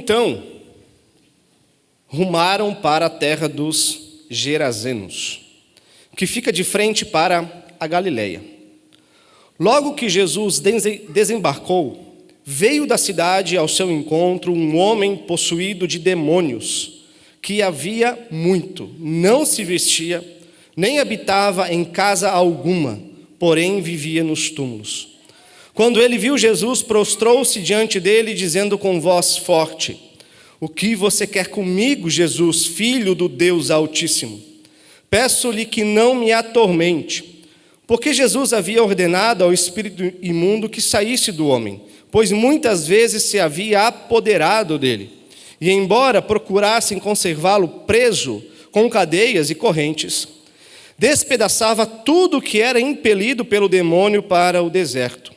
Então, rumaram para a terra dos Gerazenos, que fica de frente para a Galileia. Logo que Jesus desembarcou, veio da cidade ao seu encontro um homem possuído de demônios, que havia muito, não se vestia, nem habitava em casa alguma, porém vivia nos túmulos. Quando ele viu Jesus, prostrou-se diante dele, dizendo com voz forte: "O que você quer comigo, Jesus, Filho do Deus Altíssimo? Peço-lhe que não me atormente." Porque Jesus havia ordenado ao espírito imundo que saísse do homem, pois muitas vezes se havia apoderado dele. E embora procurassem conservá-lo preso com cadeias e correntes, despedaçava tudo que era impelido pelo demônio para o deserto.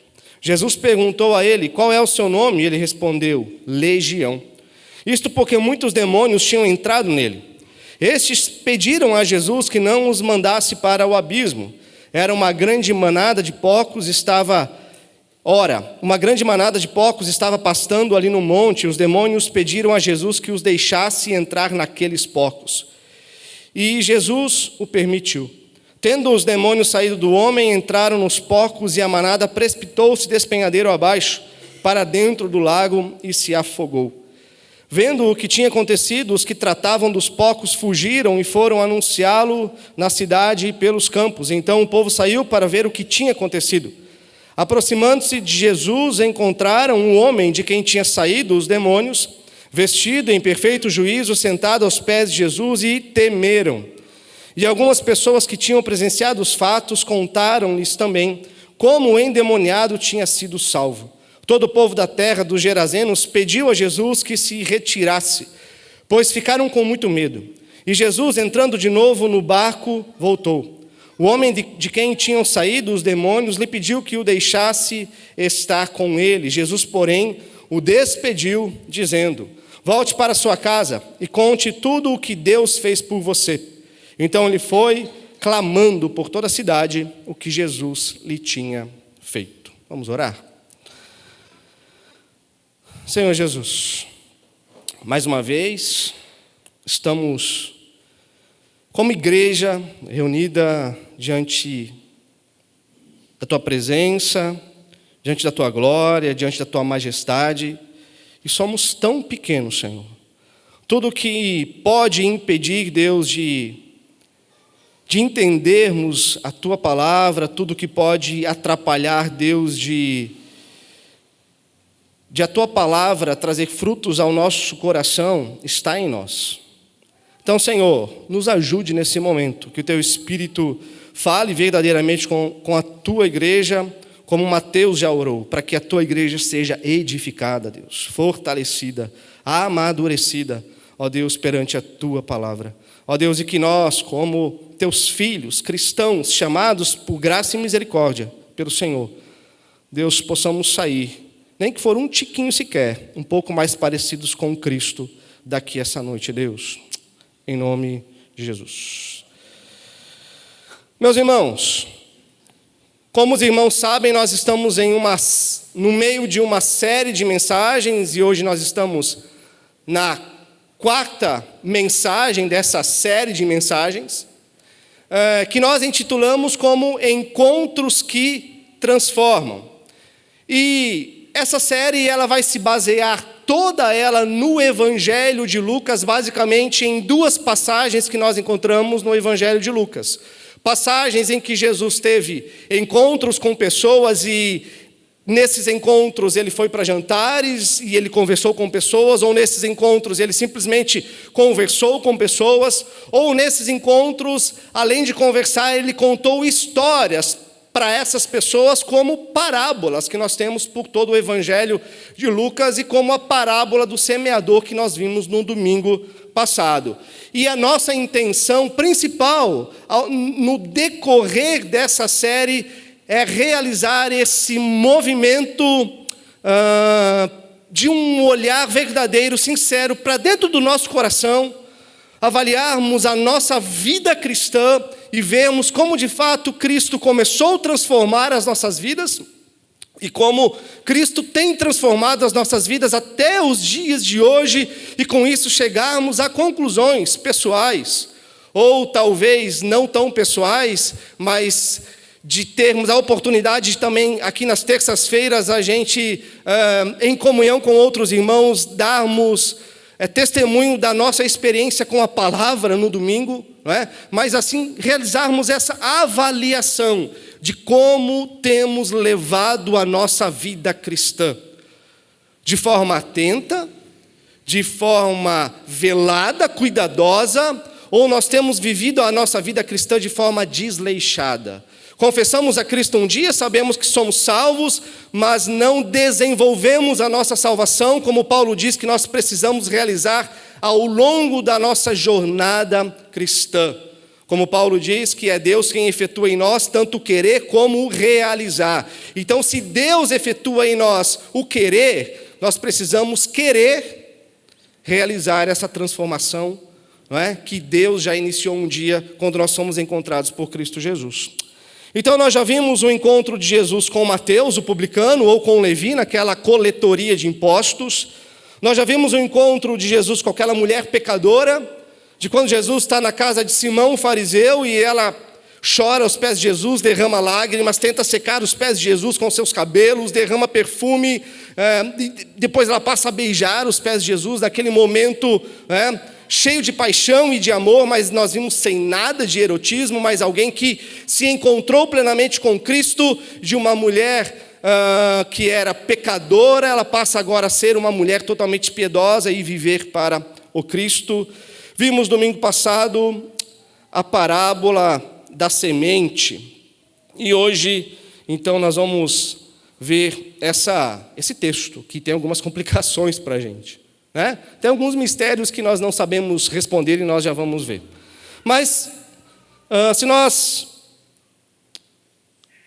Jesus perguntou a ele: "Qual é o seu nome?" E ele respondeu: "Legião." Isto porque muitos demônios tinham entrado nele. Estes pediram a Jesus que não os mandasse para o abismo. Uma grande manada de porcos estava pastando ali no monte, e os demônios pediram a Jesus que os deixasse entrar naqueles porcos. E Jesus o permitiu. Tendo os demônios saído do homem, entraram nos porcos, e a manada precipitou-se despenhadeiro abaixo, para dentro do lago, e se afogou. Vendo o que tinha acontecido, os que tratavam dos porcos fugiram e foram anunciá-lo na cidade e pelos campos. Então o povo saiu para ver o que tinha acontecido. Aproximando-se de Jesus, encontraram um homem de quem tinha saído os demônios, vestido em perfeito juízo, sentado aos pés de Jesus, e temeram. E algumas pessoas que tinham presenciado os fatos contaram-lhes também como o endemoniado tinha sido salvo. Todo o povo da terra dos Gerazenos pediu a Jesus que se retirasse, pois ficaram com muito medo. E Jesus, entrando de novo no barco, voltou. O homem de quem tinham saído os demônios lhe pediu que o deixasse estar com ele. Jesus, porém, o despediu, dizendo: "Volte para sua casa e conte tudo o que Deus fez por você." Então ele foi, clamando por toda a cidade o que Jesus lhe tinha feito. Vamos orar? Senhor Jesus, mais uma vez, estamos como igreja reunida diante da Tua presença, diante da Tua glória, diante da Tua majestade, e somos tão pequenos, Senhor. Tudo que pode impedir, Deus, de entendermos a Tua palavra, tudo que pode atrapalhar, Deus, de a Tua palavra trazer frutos ao nosso coração, está em nós. Então, Senhor, nos ajude nesse momento, que o Teu Espírito fale verdadeiramente com a Tua igreja, como Mateus já orou, para que a Tua igreja seja edificada, Deus, fortalecida, amadurecida, ó Deus, perante a Tua palavra. Ó Deus, e que nós, como Teus filhos, cristãos, chamados por graça e misericórdia pelo Senhor, Deus, possamos sair, nem que for um tiquinho sequer, um pouco mais parecidos com Cristo daqui essa noite, Deus, em nome de Jesus. Meus irmãos, como os irmãos sabem, nós estamos no meio de uma série de mensagens, e hoje nós estamos na quarta mensagem dessa série de mensagens, que nós intitulamos como Encontros que Transformam. E essa série ela vai se basear toda ela no Evangelho de Lucas, basicamente em duas passagens que nós encontramos no Evangelho de Lucas. Passagens em que Jesus teve encontros com pessoas, e nesses encontros ele foi para jantares e ele conversou com pessoas, ou nesses encontros ele simplesmente conversou com pessoas, ou nesses encontros, além de conversar, ele contou histórias para essas pessoas, como parábolas que nós temos por todo o Evangelho de Lucas, e como a parábola do semeador que nós vimos no domingo passado. E a nossa intenção principal no decorrer dessa série é realizar esse movimento de um olhar verdadeiro, sincero, para dentro do nosso coração, avaliarmos a nossa vida cristã e vermos como de fato Cristo começou a transformar as nossas vidas, E como Cristo tem transformado as nossas vidas até os dias de hoje, e com isso chegarmos a conclusões pessoais, ou talvez não tão pessoais, mas de termos a oportunidade de também, aqui nas terças-feiras, a gente, em comunhão com outros irmãos, darmos testemunho da nossa experiência com a palavra no domingo, não é? Mas assim, realizarmos essa avaliação de como temos levado a nossa vida cristã, de forma atenta, de forma velada, cuidadosa, ou nós temos vivido a nossa vida cristã de forma desleixada. Confessamos a Cristo um dia, sabemos que somos salvos, mas não desenvolvemos a nossa salvação, como Paulo diz que nós precisamos realizar ao longo da nossa jornada cristã. Como Paulo diz que é Deus quem efetua em nós tanto o querer como o realizar. Então, se Deus efetua em nós o querer, nós precisamos querer realizar essa transformação, não é? Que Deus já iniciou um dia quando nós somos encontrados por Cristo Jesus. Então nós já vimos o encontro de Jesus com Mateus, o publicano, ou com Levi, naquela coletoria de impostos. Nós já vimos o encontro de Jesus com aquela mulher pecadora, de quando Jesus está na casa de Simão, o fariseu, e ela chora aos pés de Jesus, derrama lágrimas, tenta secar os pés de Jesus com seus cabelos, derrama perfume, e depois ela passa a beijar os pés de Jesus, naquele momento cheio de paixão e de amor, mas nós vimos sem nada de erotismo, mas alguém que se encontrou plenamente com Cristo, de uma mulher que era pecadora, ela passa agora a ser uma mulher totalmente piedosa e viver para o Cristo. Vimos domingo passado a parábola da semente, e hoje, então, nós vamos ver esse texto, que tem algumas complicações para a gente. Né? Tem alguns mistérios que nós não sabemos responder e nós já vamos ver. Mas, se nós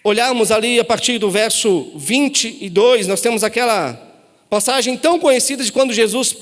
olharmos ali a partir do verso 22, nós temos aquela passagem tão conhecida de quando Jesus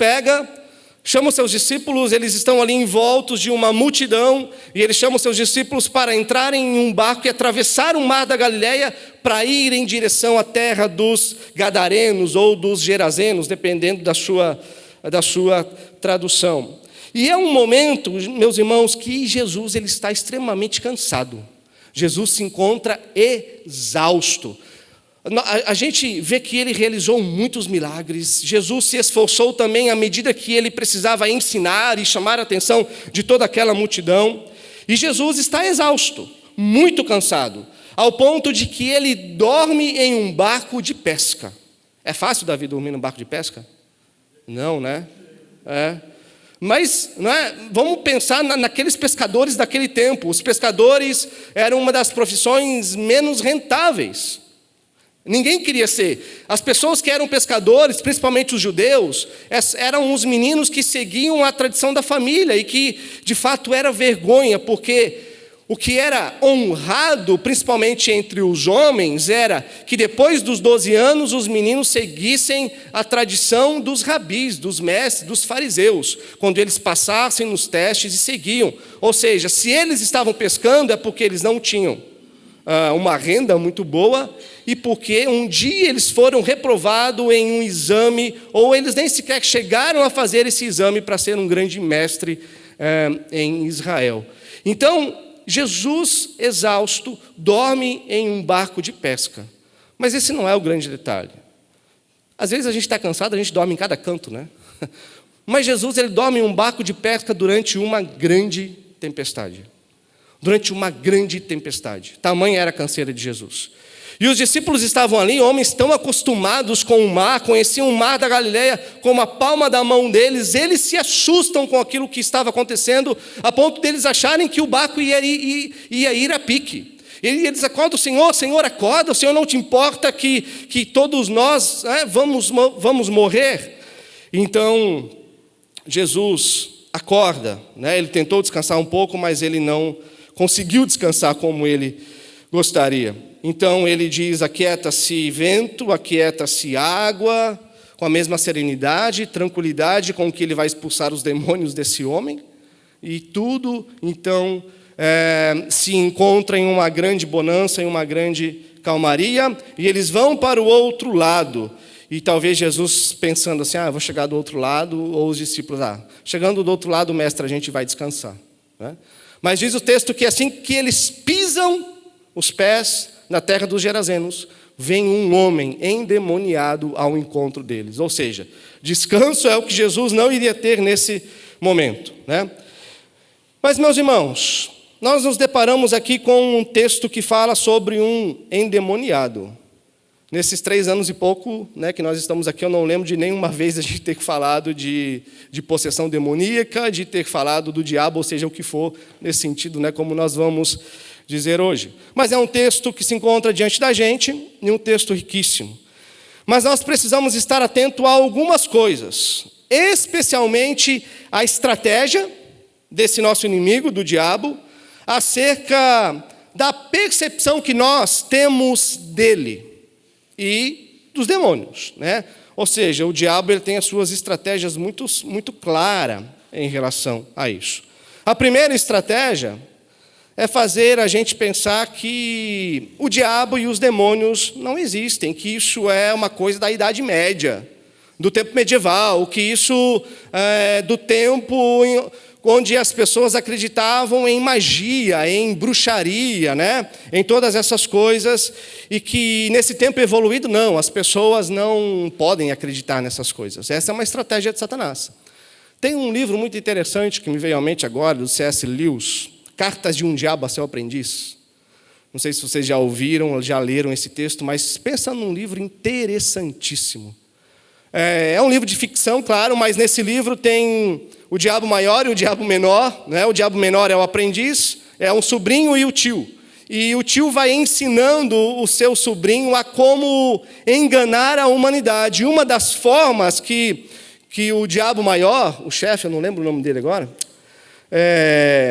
chama os seus discípulos, eles estão ali envoltos de uma multidão, e ele chama os seus discípulos para entrarem em um barco e atravessar o mar da Galileia para ir em direção à terra dos Gadarenos ou dos Gerazenos, dependendo da sua tradução. E é um momento, meus irmãos, que Jesus ele está extremamente cansado. Jesus se encontra exausto. A gente vê que ele realizou muitos milagres. Jesus se esforçou também à medida que ele precisava ensinar e chamar a atenção de toda aquela multidão. E Jesus está exausto, muito cansado, ao ponto de que ele dorme em um barco de pesca. É fácil, Davi, dormir num barco de pesca? Não, né? Mas vamos pensar naqueles pescadores daquele tempo. Os pescadores eram uma das profissões menos rentáveis. Ninguém queria ser. As pessoas que eram pescadores, principalmente os judeus, eram os meninos que seguiam a tradição da família e que, de fato, era vergonha, porque o que era honrado, principalmente entre os homens, era que depois dos 12 anos os meninos seguissem a tradição dos rabis, dos mestres, dos fariseus, quando eles passassem nos testes e seguiam. Ou seja, se eles estavam pescando é porque eles não tinham uma renda muito boa e porque um dia eles foram reprovados em um exame, ou eles nem sequer chegaram a fazer esse exame para ser um grande mestre em Israel. Então, Jesus, exausto, dorme em um barco de pesca. Mas esse não é o grande detalhe. Às vezes a gente está cansado, a gente dorme em cada canto, né? Mas Jesus, ele dorme em um barco de pesca durante uma grande tempestade. Durante uma grande tempestade. Tamanha era a canseira de Jesus. E os discípulos estavam ali, homens tão acostumados com o mar, conheciam o mar da Galileia como a palma da mão deles, eles se assustam com aquilo que estava acontecendo, a ponto deles acharem que o barco ia ir a pique. E eles acordam: Senhor, acorda, o Senhor não te importa que todos nós vamos morrer? Então, Jesus acorda, né? Ele tentou descansar um pouco, mas ele não conseguiu descansar como ele gostaria. Então ele diz: aquieta-se vento, aquieta-se água, com a mesma serenidade e tranquilidade com que ele vai expulsar os demônios desse homem. E tudo, então, se encontra em uma grande bonança, em uma grande calmaria, e eles vão para o outro lado. E talvez Jesus pensando assim, vou chegar do outro lado, ou os discípulos, chegando do outro lado, mestre, a gente vai descansar. Né? Mas diz o texto que assim que eles pisam os pés na terra dos Gerazenos, vem um homem endemoniado ao encontro deles. Ou seja, descanso é o que Jesus não iria ter nesse momento. Né? Mas, meus irmãos, nós nos deparamos aqui com um texto que fala sobre um endemoniado. Nesses 3 anos e pouco, né, que nós estamos aqui, eu não lembro de nenhuma vez a gente ter falado de possessão demoníaca, de ter falado do diabo, ou seja, o que for nesse sentido, né, como nós vamos dizer hoje. Mas é um texto que se encontra diante da gente, e um texto riquíssimo. Mas nós precisamos estar atento a algumas coisas, especialmente a estratégia desse nosso inimigo, do diabo, acerca da percepção que nós temos dele e dos demônios, né? Ou seja, o diabo ele tem as suas estratégias muito claras em relação a isso. A primeira estratégia é fazer a gente pensar que o diabo e os demônios não existem, que isso é uma coisa da Idade Média, do tempo medieval, que isso é do tempo onde as pessoas acreditavam em magia, em bruxaria, né? Em todas essas coisas, e que nesse tempo evoluído, não, as pessoas não podem acreditar nessas coisas. Essa é uma estratégia de Satanás. Tem um livro muito interessante que me veio à mente agora, do C.S. Lewis, Cartas de um Diabo a Seu Aprendiz. Não sei se vocês já ouviram ou já leram esse texto, mas pensa num livro interessantíssimo. É um livro de ficção, claro, mas nesse livro tem o diabo maior e o diabo menor. Né? O diabo menor é o aprendiz, é um sobrinho e o tio. E o tio vai ensinando o seu sobrinho a como enganar a humanidade. E uma das formas que o diabo maior, o chefe, eu não lembro o nome dele agora,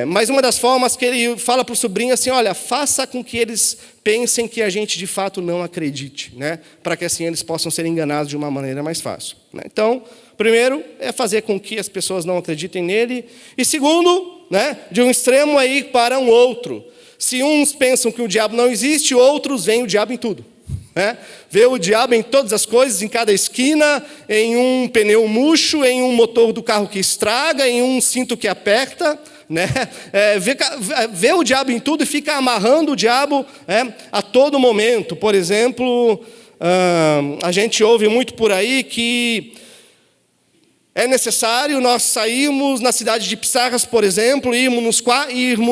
mas uma das formas que ele fala para o sobrinho assim, olha, faça com que eles pensem que a gente de fato não acredite, né? Para que assim eles possam ser enganados de uma maneira mais fácil. Né? Então, primeiro é fazer com que as pessoas não acreditem nele, e segundo, né, de um extremo aí para um outro. Se uns pensam que o diabo não existe, outros veem o diabo em tudo. Né? Vê o diabo em todas as coisas, em cada esquina, em um pneu murcho, em um motor do carro que estraga, em um cinto que aperta, né? Vê o diabo em tudo e fica amarrando o diabo a todo momento. Por exemplo, a gente ouve muito por aí que é necessário nós sairmos na cidade de Pissarras, por exemplo, irmos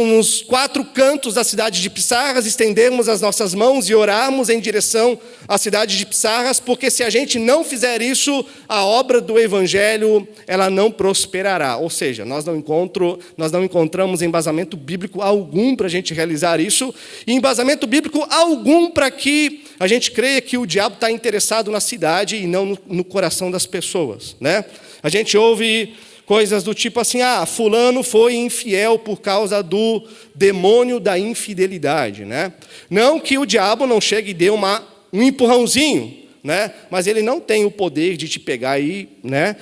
nos 4 cantos da cidade de Pissarras, estendermos as nossas mãos e orarmos em direção à cidade de Pissarras, porque se a gente não fizer isso, a obra do Evangelho ela não prosperará. Ou seja, nós não encontramos embasamento bíblico algum para a gente realizar isso, e embasamento bíblico algum para que a gente creia que o diabo está interessado na cidade e não no coração das pessoas, né? A gente ouve coisas do tipo assim, fulano foi infiel por causa do demônio da infidelidade, né? Não que o diabo não chegue e dê um empurrãozinho, né? Mas ele não tem o poder de te pegar e, né,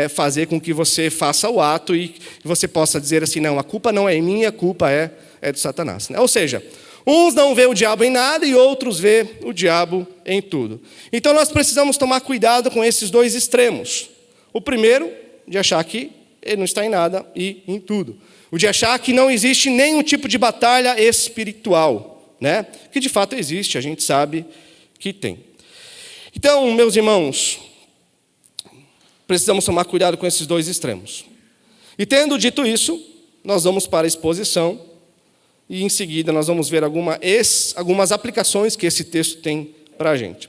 fazer com que você faça o ato e você possa dizer assim, não, a culpa não é minha, a culpa é do Satanás. Né? Ou seja, uns não vê o diabo em nada e outros vê o diabo em tudo. Então nós precisamos tomar cuidado com esses 2 extremos. O primeiro, de achar que ele não está em nada e em tudo. O de achar que não existe nenhum tipo de batalha espiritual, né? Que de fato existe, a gente sabe que tem. Então, meus irmãos, precisamos tomar cuidado com esses 2 extremos. E tendo dito isso, nós vamos para a exposição e em seguida nós vamos ver algumas aplicações que esse texto tem para a gente.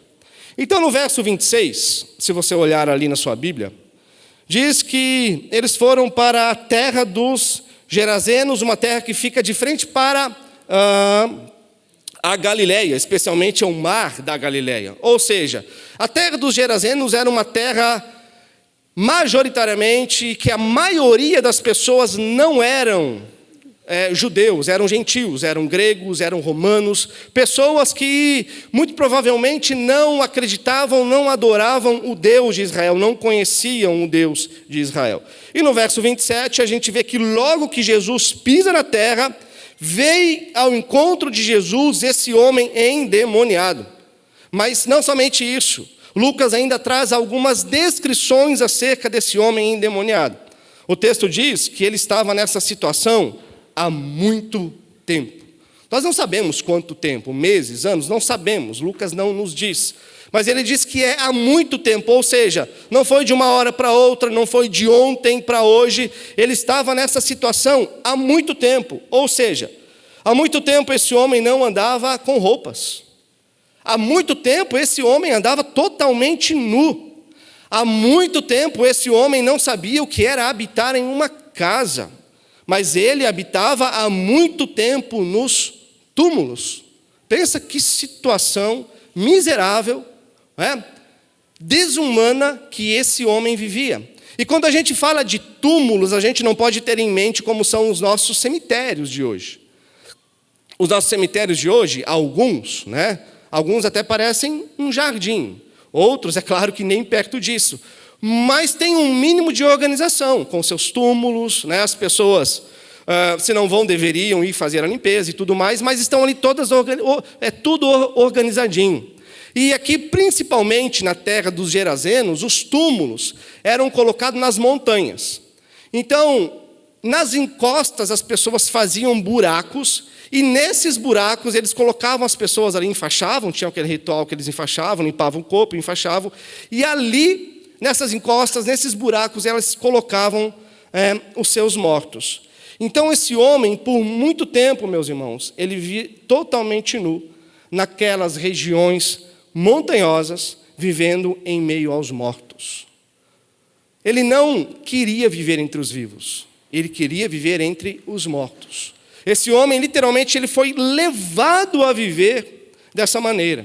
Então, no verso 26, se você olhar ali na sua Bíblia, diz que eles foram para a terra dos Gerazenos, uma terra que fica de frente para a Galileia, especialmente ao mar da Galileia. Ou seja, a terra dos Gerazenos era uma terra majoritariamente que a maioria das pessoas não eram judeus, eram gentios, eram gregos, eram romanos, pessoas que muito provavelmente não acreditavam, não adoravam o Deus de Israel, não conheciam o Deus de Israel. E no verso 27 a gente vê que logo que Jesus pisa na terra, veio ao encontro de Jesus esse homem endemoniado. Mas não somente isso, Lucas ainda traz algumas descrições acerca desse homem endemoniado. O texto diz que ele estava nessa situação há muito tempo. Nós não sabemos quanto tempo, meses, anos, não sabemos, Lucas não nos diz. Mas ele diz que é há muito tempo, ou seja, não foi de uma hora para outra, não foi de ontem para hoje, ele estava nessa situação há muito tempo. Ou seja, há muito tempo esse homem não andava com roupas. Há muito tempo esse homem andava totalmente nu. Há muito tempo esse homem não sabia o que era habitar em uma casa. Mas ele habitava há muito tempo nos túmulos. Pensa que situação miserável, desumana que esse homem vivia. E quando a gente fala de túmulos, a gente não pode ter em mente como são os nossos cemitérios de hoje. Os nossos cemitérios de hoje, alguns até parecem um jardim. Outros, é claro que nem perto disso. Mas tem um mínimo de organização, com seus túmulos, as pessoas, se não vão, deveriam ir fazer a limpeza e tudo mais, mas estão ali todas, tudo organizadinho. E aqui, principalmente na terra dos Gerazenos, os túmulos eram colocados nas montanhas. Então, nas encostas, as pessoas faziam buracos, e nesses buracos eles colocavam as pessoas ali, enfaixavam, tinha aquele ritual que eles enfaixavam, limpavam o corpo, enfaixavam, e ali, nessas encostas, nesses buracos, elas colocavam os seus mortos. Então, esse homem, por muito tempo, meus irmãos, ele vivia totalmente nu, naquelas regiões montanhosas, vivendo em meio aos mortos. Ele não queria viver entre os vivos, ele queria viver entre os mortos. Esse homem, literalmente, ele foi levado a viver dessa maneira.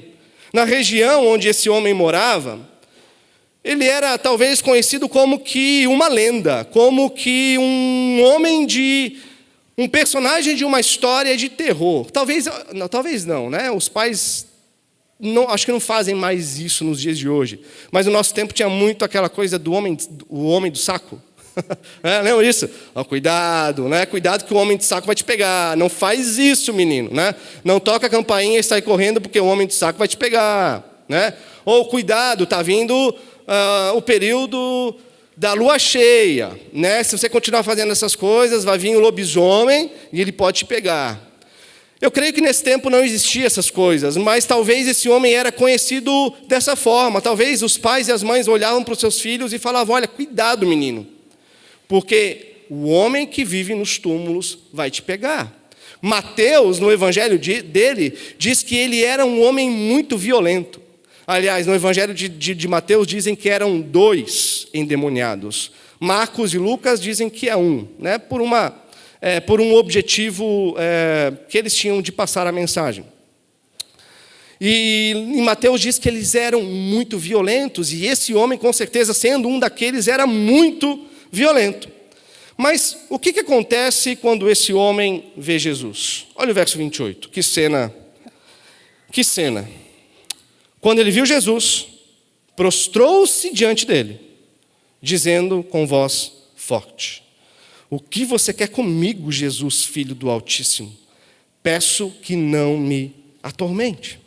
Na região onde esse homem morava, ele era talvez conhecido como que uma lenda, como que um personagem de uma história de terror. Talvez não, Os pais acho que não fazem mais isso nos dias de hoje. Mas no nosso tempo tinha muito aquela coisa do homem do saco. Lembra disso? Cuidado, Cuidado que o homem de saco vai te pegar. Não faz isso, menino, Não toca a campainha e sai correndo porque o homem de saco vai te pegar, Ou cuidado, está vindo o período da lua cheia, Se você continuar fazendo essas coisas, vai vir o lobisomem e ele pode te pegar. Eu creio que nesse tempo não existiam essas coisas, mas talvez esse homem era conhecido dessa forma. Talvez os pais e as mães olhavam para os seus filhos e falavam: olha, cuidado, menino, porque o homem que vive nos túmulos vai te pegar. Mateus, no evangelho dele, diz que ele era um homem muito violento. Aliás, no evangelho de Mateus dizem que eram 2 endemoniados. Marcos e Lucas dizem que é um, por um objetivo que eles tinham de passar a mensagem. E em Mateus diz que eles eram muito violentos, e esse homem, com certeza, sendo um daqueles, era muito violento. Mas o que acontece quando esse homem vê Jesus? Olha o verso 28, que cena. Quando ele viu Jesus, prostrou-se diante dele, dizendo com voz forte: o que você quer comigo, Jesus, Filho do Altíssimo? Peço que não me atormente.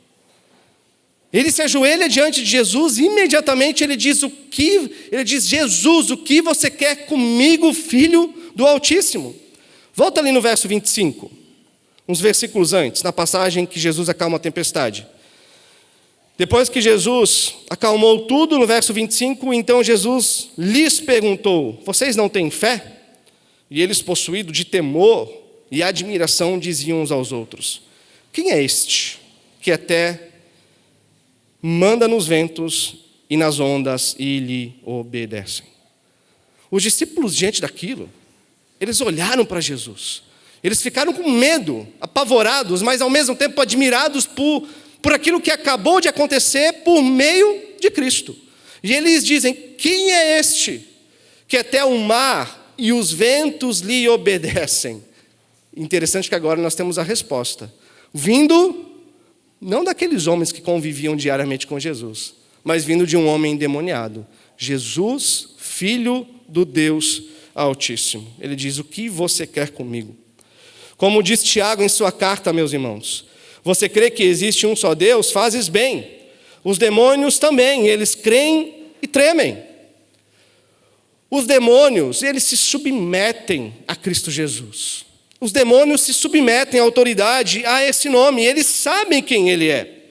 Ele se ajoelha diante de Jesus e imediatamente ele diz: Jesus, o que você quer comigo, Filho do Altíssimo? Volta ali no verso 25, uns versículos antes, na passagem que Jesus acalma a tempestade. Depois que Jesus acalmou tudo, no verso 25, então Jesus lhes perguntou: vocês não têm fé? E eles, possuídos de temor e admiração, diziam uns aos outros: quem é este que até manda nos ventos e nas ondas e lhe obedecem? Os discípulos, diante daquilo, eles olharam para Jesus. Eles ficaram com medo, apavorados, mas ao mesmo tempo admirados por aquilo que acabou de acontecer por meio de Cristo. E eles dizem: quem é este que até o mar e os ventos lhe obedecem? Interessante que agora nós temos a resposta, vindo não daqueles homens que conviviam diariamente com Jesus, mas vindo de um homem endemoniado. Jesus, Filho do Deus Altíssimo. Ele diz: o que você quer comigo? Como diz Tiago em sua carta, meus irmãos, você crê que existe um só Deus? Fazes bem. Os demônios também, eles creem e tremem. Os demônios, eles se submetem a Cristo Jesus. Os demônios se submetem à autoridade, a esse nome. Eles sabem quem Ele é.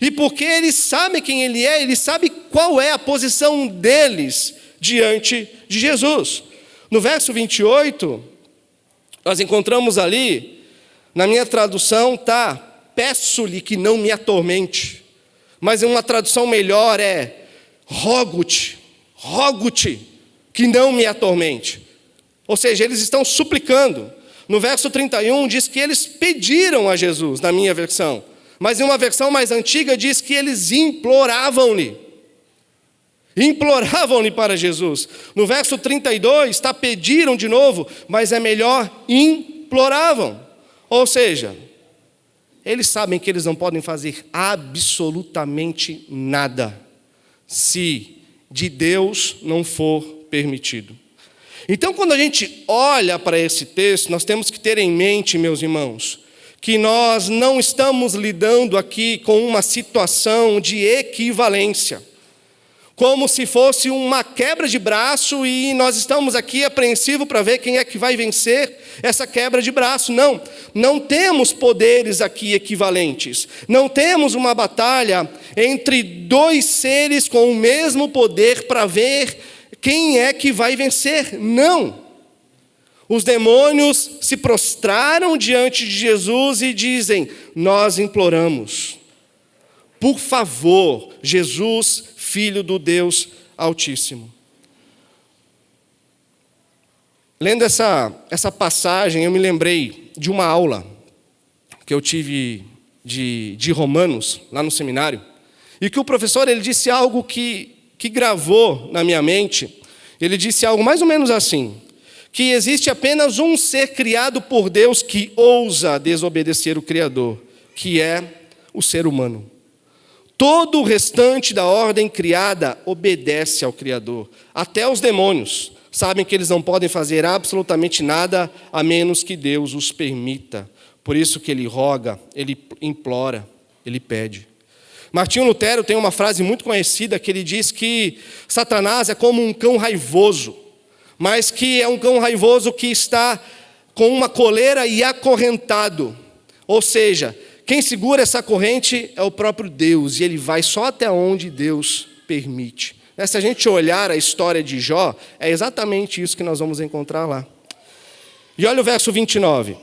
E porque eles sabem quem Ele é, eles sabem qual é a posição deles diante de Jesus. No verso 28, nós encontramos ali, na minha tradução está, peço-lhe que não me atormente. Mas em uma tradução melhor é, rogo-te que não me atormente. Ou seja, eles estão suplicando. No verso 31 diz que eles pediram a Jesus, na minha versão. Mas em uma versão mais antiga diz que eles imploravam-lhe. Imploravam-lhe para Jesus. No verso 32 está pediram de novo, mas é melhor imploravam. Ou seja, eles sabem que eles não podem fazer absolutamente nada se de Deus não for permitido. Então, quando a gente olha para esse texto, nós temos que ter em mente, meus irmãos, que nós não estamos lidando aqui com uma situação de equivalência, como se fosse uma quebra de braço e nós estamos aqui apreensivos para ver quem é que vai vencer essa quebra de braço. Não temos poderes aqui equivalentes. Não temos uma batalha entre dois seres com o mesmo poder para ver quem é que vai vencer. Não. Os demônios se prostraram diante de Jesus e dizem, nós imploramos, por favor, Jesus, Filho do Deus Altíssimo. Lendo essa passagem, eu me lembrei de uma aula que eu tive de Romanos, lá no seminário, e que o professor ele disse algo que gravou na minha mente. Ele disse algo mais ou menos assim, que existe apenas um ser criado por Deus que ousa desobedecer o Criador, que é o ser humano. Todo o restante da ordem criada obedece ao Criador. Até os demônios sabem que eles não podem fazer absolutamente nada a menos que Deus os permita. Por isso que ele roga, ele implora, ele pede. Martinho Lutero tem uma frase muito conhecida que ele diz que Satanás é como um cão raivoso, mas que é um cão raivoso que está com uma coleira e acorrentado. Ou seja, quem segura essa corrente é o próprio Deus, e ele vai só até onde Deus permite. Se a gente olhar a história de Jó, é exatamente isso que nós vamos encontrar lá. E olha o verso 29.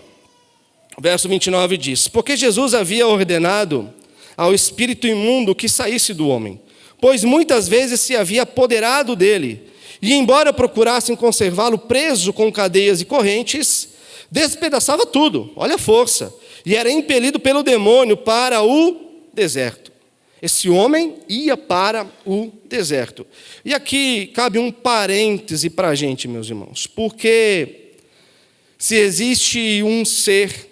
O verso 29 diz, porque Jesus havia ordenado ao espírito imundo que saísse do homem, pois muitas vezes se havia apoderado dele, e embora procurassem conservá-lo preso com cadeias e correntes, despedaçava tudo, olha a força, e era impelido pelo demônio para o deserto. Esse homem ia para o deserto. E aqui cabe um parêntese para a gente, meus irmãos, porque se existe um ser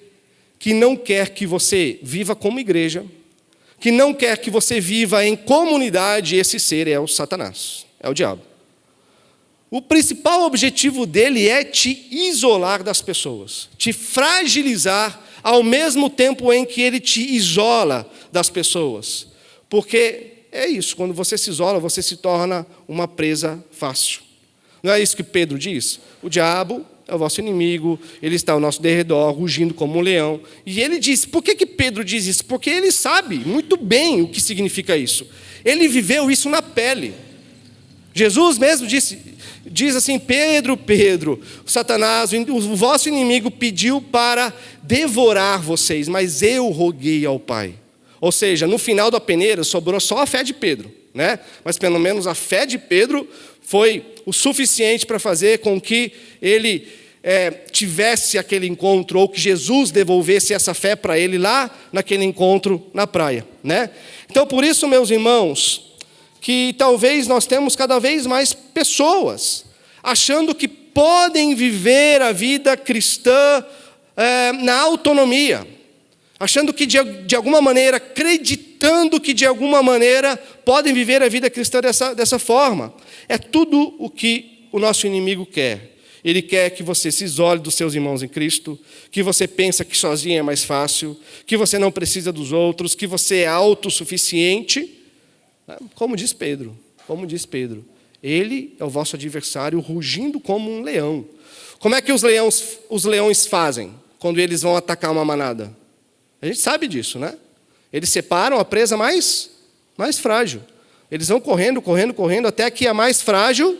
que não quer que você viva como igreja, que não quer que você viva em comunidade, esse ser é o Satanás, é o diabo. O principal objetivo dele é te isolar das pessoas, te fragilizar ao mesmo tempo em que ele te isola das pessoas. Porque é isso, quando você se isola, você se torna uma presa fácil. Não é isso que Pedro diz? O diabo é o vosso inimigo, ele está ao nosso derredor, rugindo como um leão. E ele diz, por que Pedro diz isso? Porque ele sabe muito bem o que significa isso. Ele viveu isso na pele. Jesus mesmo diz assim, Pedro, o Satanás, o vosso inimigo pediu para devorar vocês, mas eu roguei ao Pai. Ou seja, no final da peneira sobrou só a fé de Pedro, né? Mas pelo menos a fé de Pedro foi o suficiente para fazer com que ele tivesse aquele encontro, ou que Jesus devolvesse essa fé para ele lá naquele encontro na praia, né? Então, por isso, meus irmãos, que talvez nós temos cada vez mais pessoas achando que podem viver a vida cristã na autonomia, achando que de alguma maneira, acreditando que de alguma maneira podem viver a vida cristã dessa forma. É tudo o que o nosso inimigo quer. Ele quer que você se isole dos seus irmãos em Cristo, que você pensa que sozinho é mais fácil, que você não precisa dos outros, que você é autossuficiente. Como diz Pedro, ele é o vosso adversário rugindo como um leão. Como é que os leões fazem quando eles vão atacar uma manada? A gente sabe disso, né? Eles separam a presa mais frágil. Eles vão correndo, até que a mais frágil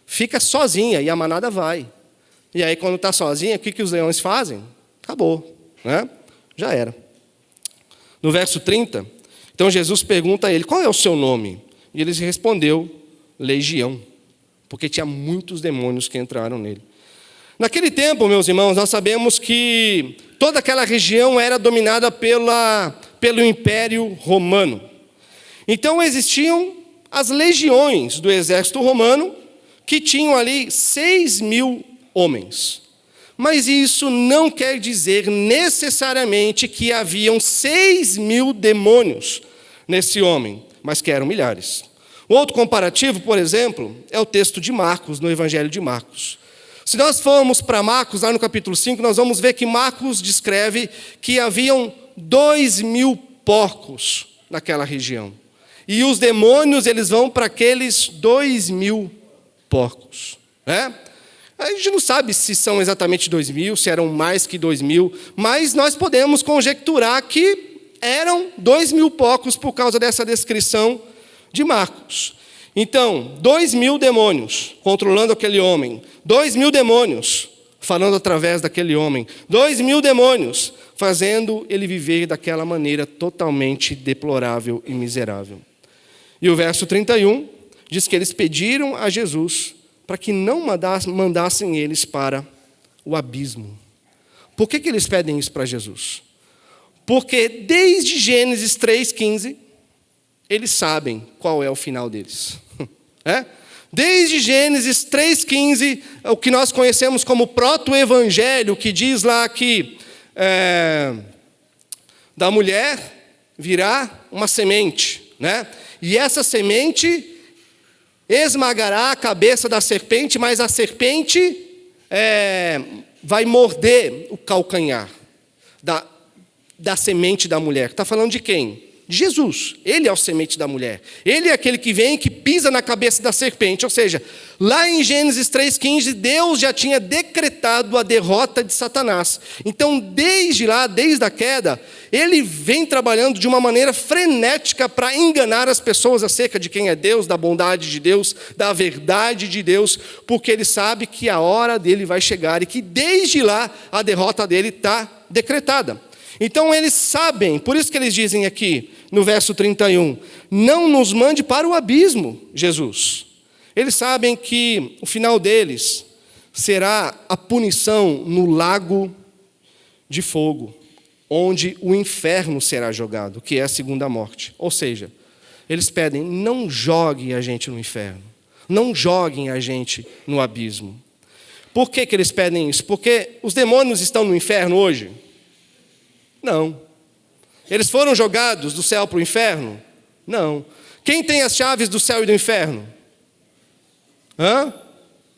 fica sozinha e a manada vai. E aí, quando está sozinha, o que os leões fazem? Acabou, né? Já era. No verso 30, então Jesus pergunta a ele, qual é o seu nome? E ele respondeu, Legião, porque tinha muitos demônios que entraram nele. Naquele tempo, meus irmãos, nós sabemos que toda aquela região era dominada pelo Império Romano. Então existiam as legiões do exército romano, que tinham ali 6.000 homens. Mas isso não quer dizer necessariamente que haviam 6.000 demônios nesse homem, mas que eram milhares. Outro comparativo, por exemplo, é o texto de Marcos, no Evangelho de Marcos. Se nós formos para Marcos, lá no capítulo 5, nós vamos ver que Marcos descreve que haviam 2.000 porcos naquela região. E os demônios, eles vão para aqueles 2.000 porcos, né? A gente não sabe se são exatamente 2.000, se eram mais que 2.000, mas nós podemos conjecturar que eram 2.000 porcos por causa dessa descrição de Marcos. Então, 2.000 demônios controlando aquele homem, 2.000 demônios falando através daquele homem, 2.000 demônios fazendo ele viver daquela maneira totalmente deplorável e miserável. E o verso 31 diz que eles pediram a Jesus para que não mandassem eles para o abismo. Por que eles pedem isso para Jesus? Porque desde Gênesis 3,15, eles sabem qual é o final deles. Desde Gênesis 3,15, o que nós conhecemos como proto-evangelho, que diz lá que da mulher virá uma semente, né? E essa semente esmagará a cabeça da serpente, mas a serpente vai morder o calcanhar da semente da mulher. Está falando de quem? De Jesus. Ele é o semente da mulher. Ele é aquele que vem e que pisa na cabeça da serpente. Ou seja, lá em Gênesis 3,15, Deus já tinha decretado a derrota de Satanás. Então, desde lá, desde a queda, ele vem trabalhando de uma maneira frenética para enganar as pessoas acerca de quem é Deus, da bondade de Deus, da verdade de Deus, porque ele sabe que a hora dele vai chegar e que desde lá a derrota dele está decretada. Então eles sabem, por isso que eles dizem aqui, no verso 31, não nos mande para o abismo, Jesus. Eles sabem que o final deles será a punição no lago de fogo, onde o inferno será jogado, que é a segunda morte. Ou seja, eles pedem, não joguem a gente no inferno, não joguem a gente no abismo. Por que eles pedem isso? Porque os demônios estão no inferno hoje? Não. Eles foram jogados do céu para o inferno? Não. Quem tem as chaves do céu e do inferno?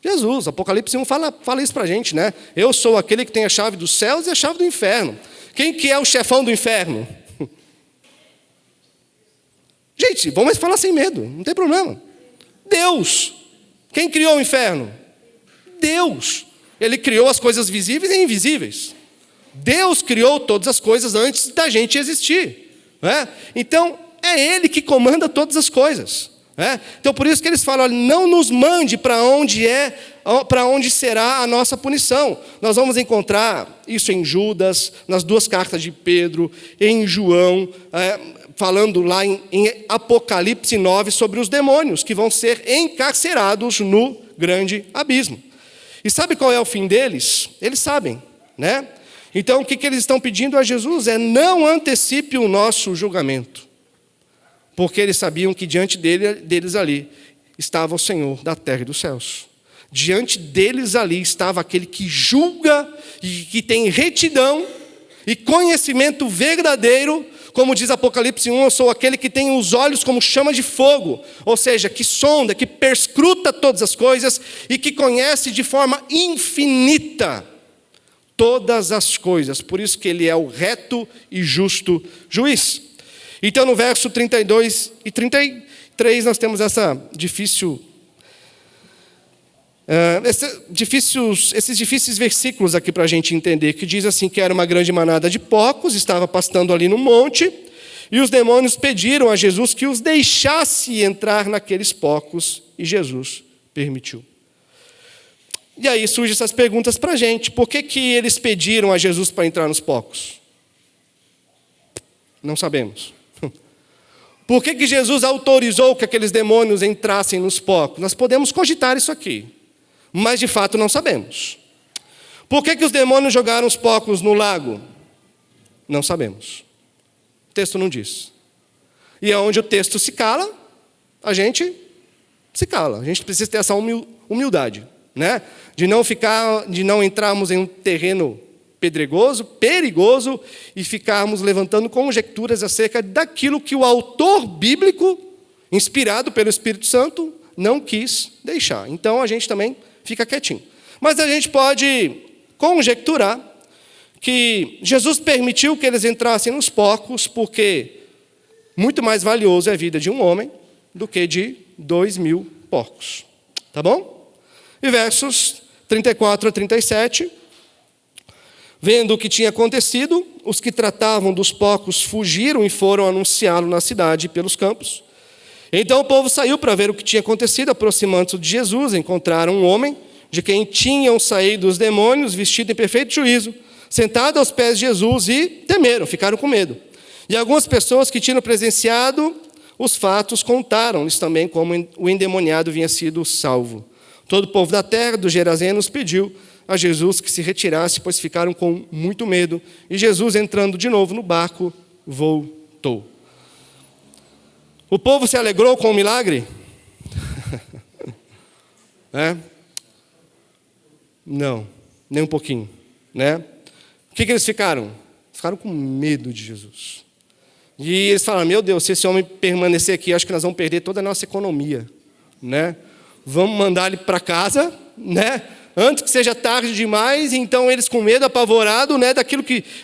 Jesus. Apocalipse 1 fala isso para a gente, né? Eu sou aquele que tem a chave dos céus e a chave do inferno. Quem que é o chefão do inferno? Gente, vamos falar sem medo, não tem problema. Deus. Quem criou o inferno? Deus. Ele criou as coisas visíveis e invisíveis. Deus criou todas as coisas antes da gente existir, né? Então, é Ele que comanda todas as coisas, né? Então, por isso que eles falam, olha, não nos mande para onde será a nossa punição. Nós vamos encontrar isso em Judas, nas 2 cartas de Pedro, em João, falando lá em Apocalipse 9 sobre os demônios, que vão ser encarcerados no grande abismo. E sabe qual é o fim deles? Eles sabem, né? Então, o que eles estão pedindo a Jesus é não antecipe o nosso julgamento. Porque eles sabiam que diante deles ali estava o Senhor da terra e dos céus. Diante deles ali estava aquele que julga e que tem retidão e conhecimento verdadeiro Como diz Apocalipse 1, eu sou aquele que tem os olhos como chama de fogo, ou seja, que sonda, que perscruta todas as coisas e que conhece de forma infinita todas as coisas. Por isso que ele é o reto e justo juiz. Então, no verso 32 e 33, nós temos esses difíceis versículos aqui para a gente entender, que diz assim, que era uma grande manada de porcos, estava pastando ali no monte, e os demônios pediram a Jesus que os deixasse entrar naqueles porcos, e Jesus permitiu. E aí surgem essas perguntas para a gente. Por que eles pediram a Jesus para entrar nos porcos? Não sabemos. Por que Jesus autorizou que aqueles demônios entrassem nos porcos? Nós podemos cogitar isso aqui, mas de fato não sabemos. Por que os demônios jogaram os porcos no lago? Não sabemos. O texto não diz. E é onde o texto se cala, a gente se cala. A gente precisa ter essa humildade, né? De não entrarmos em um terreno pedregoso, perigoso, e ficarmos levantando conjecturas acerca daquilo que o autor bíblico, inspirado pelo Espírito Santo, não quis deixar. Então a gente também fica quietinho. Mas a gente pode conjecturar que Jesus permitiu que eles entrassem nos porcos porque muito mais valioso é a vida de um homem do que de 2.000 porcos. Tá bom? E versos 34 a 37. Vendo o que tinha acontecido, os que tratavam dos porcos fugiram e foram anunciá-lo na cidade e pelos campos. Então o povo saiu para ver o que tinha acontecido. Aproximando-se de Jesus, encontraram um homem de quem tinham saído os demônios, vestido em perfeito juízo, sentado aos pés de Jesus, e temeram, ficaram com medo. E algumas pessoas que tinham presenciado os fatos contaram-lhes também como o endemoniado vinha sido salvo. Todo o povo da terra, dos Gerazenos, pediu a Jesus que se retirasse, pois ficaram com muito medo. E Jesus, entrando de novo no barco, voltou. O povo se alegrou com o milagre? Não, nem um pouquinho, né? O que eles ficaram? Ficaram com medo de Jesus. E eles falaram, meu Deus, se esse homem permanecer aqui, acho que nós vamos perder toda a nossa economia, né? Vamos mandar ele para casa, né? Antes que seja tarde demais. Então eles, com medo, apavorado, né,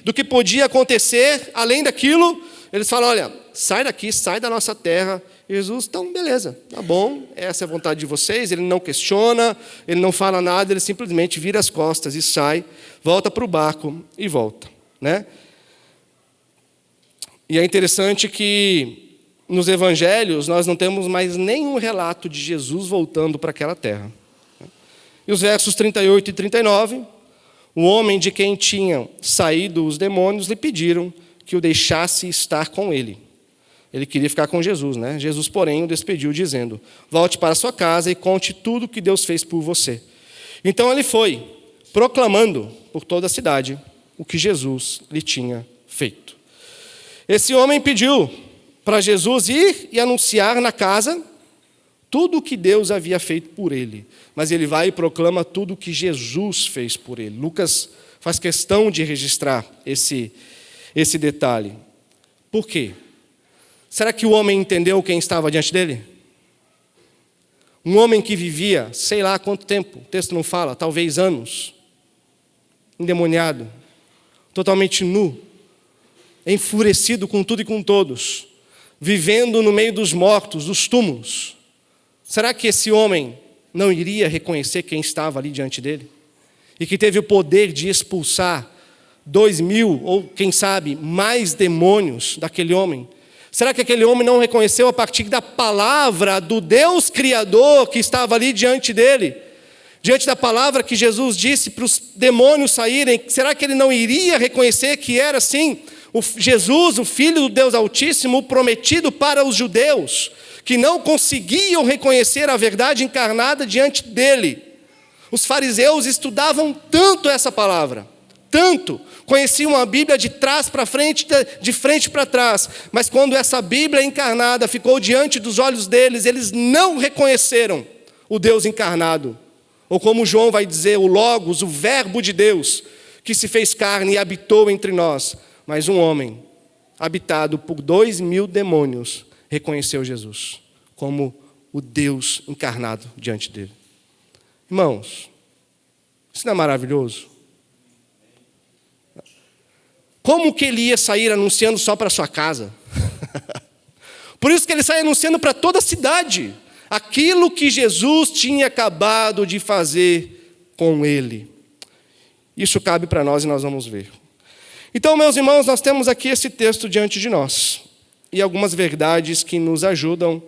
do que podia acontecer, além daquilo, eles falam, olha, sai daqui, sai da nossa terra. E Jesus, então beleza, tá bom, essa é a vontade de vocês. Ele não questiona, ele não fala nada, ele simplesmente vira as costas e sai, volta para o barco e volta, né? E é interessante que nos evangelhos nós não temos mais nenhum relato de Jesus voltando para aquela terra. E os versos 38 e 39, o homem de quem tinham saído os demônios lhe pediram que o deixasse estar com ele. Ele queria ficar com Jesus, né? Jesus, porém, o despediu, dizendo, volte para sua casa e conte tudo o que Deus fez por você. Então ele foi, proclamando por toda a cidade o que Jesus lhe tinha feito. Esse homem pediu para Jesus ir e anunciar na casa tudo o que Deus havia feito por ele. Mas ele vai e proclama tudo o que Jesus fez por ele. Lucas faz questão de registrar esse detalhe. Por quê? Será que o homem entendeu quem estava diante dele? Um homem que vivia, sei lá quanto tempo, o texto não fala, talvez anos, endemoniado, totalmente nu, enfurecido com tudo e com todos, vivendo no meio dos mortos, dos túmulos. Será que esse homem não iria reconhecer quem estava ali diante dele? E que teve o poder de expulsar 2.000, ou quem sabe, mais demônios daquele homem? Será que aquele homem não reconheceu a partir da palavra do Deus Criador que estava ali diante dele? Diante da palavra que Jesus disse para os demônios saírem, será que ele não iria reconhecer que era, sim, Jesus, o Filho do Deus Altíssimo, o prometido para os judeus, que não conseguiam reconhecer a verdade encarnada diante dele? Os fariseus estudavam tanto essa palavra, tanto, conheciam a Bíblia de trás para frente, de frente para trás, mas quando essa Bíblia encarnada ficou diante dos olhos deles, eles não reconheceram o Deus encarnado, ou como João vai dizer, o Logos, o Verbo de Deus, que se fez carne e habitou entre nós. Mas um homem habitado por 2.000 demônios, reconheceu Jesus como o Deus encarnado diante dele. Irmãos, isso não é maravilhoso? Como que ele ia sair anunciando só para sua casa? Por isso que ele sai anunciando para toda a cidade aquilo que Jesus tinha acabado de fazer com ele. Isso cabe para nós e nós vamos ver. Então, meus irmãos, nós temos aqui esse texto diante de nós e algumas verdades que nos ajudam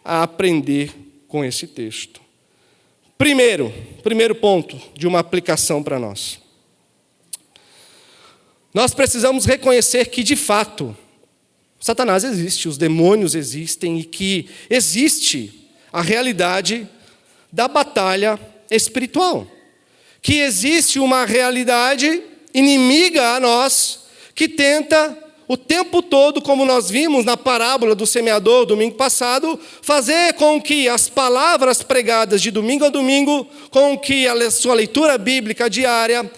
a aprender com esse texto. Primeiro ponto de uma aplicação para nós. Nós precisamos reconhecer que, de fato, Satanás existe, os demônios existem e que existe a realidade da batalha espiritual. Que existe uma realidade inimiga a nós que tenta o tempo todo, como nós vimos na parábola do semeador domingo passado, fazer com que as palavras pregadas de domingo a domingo, com que a sua leitura bíblica diária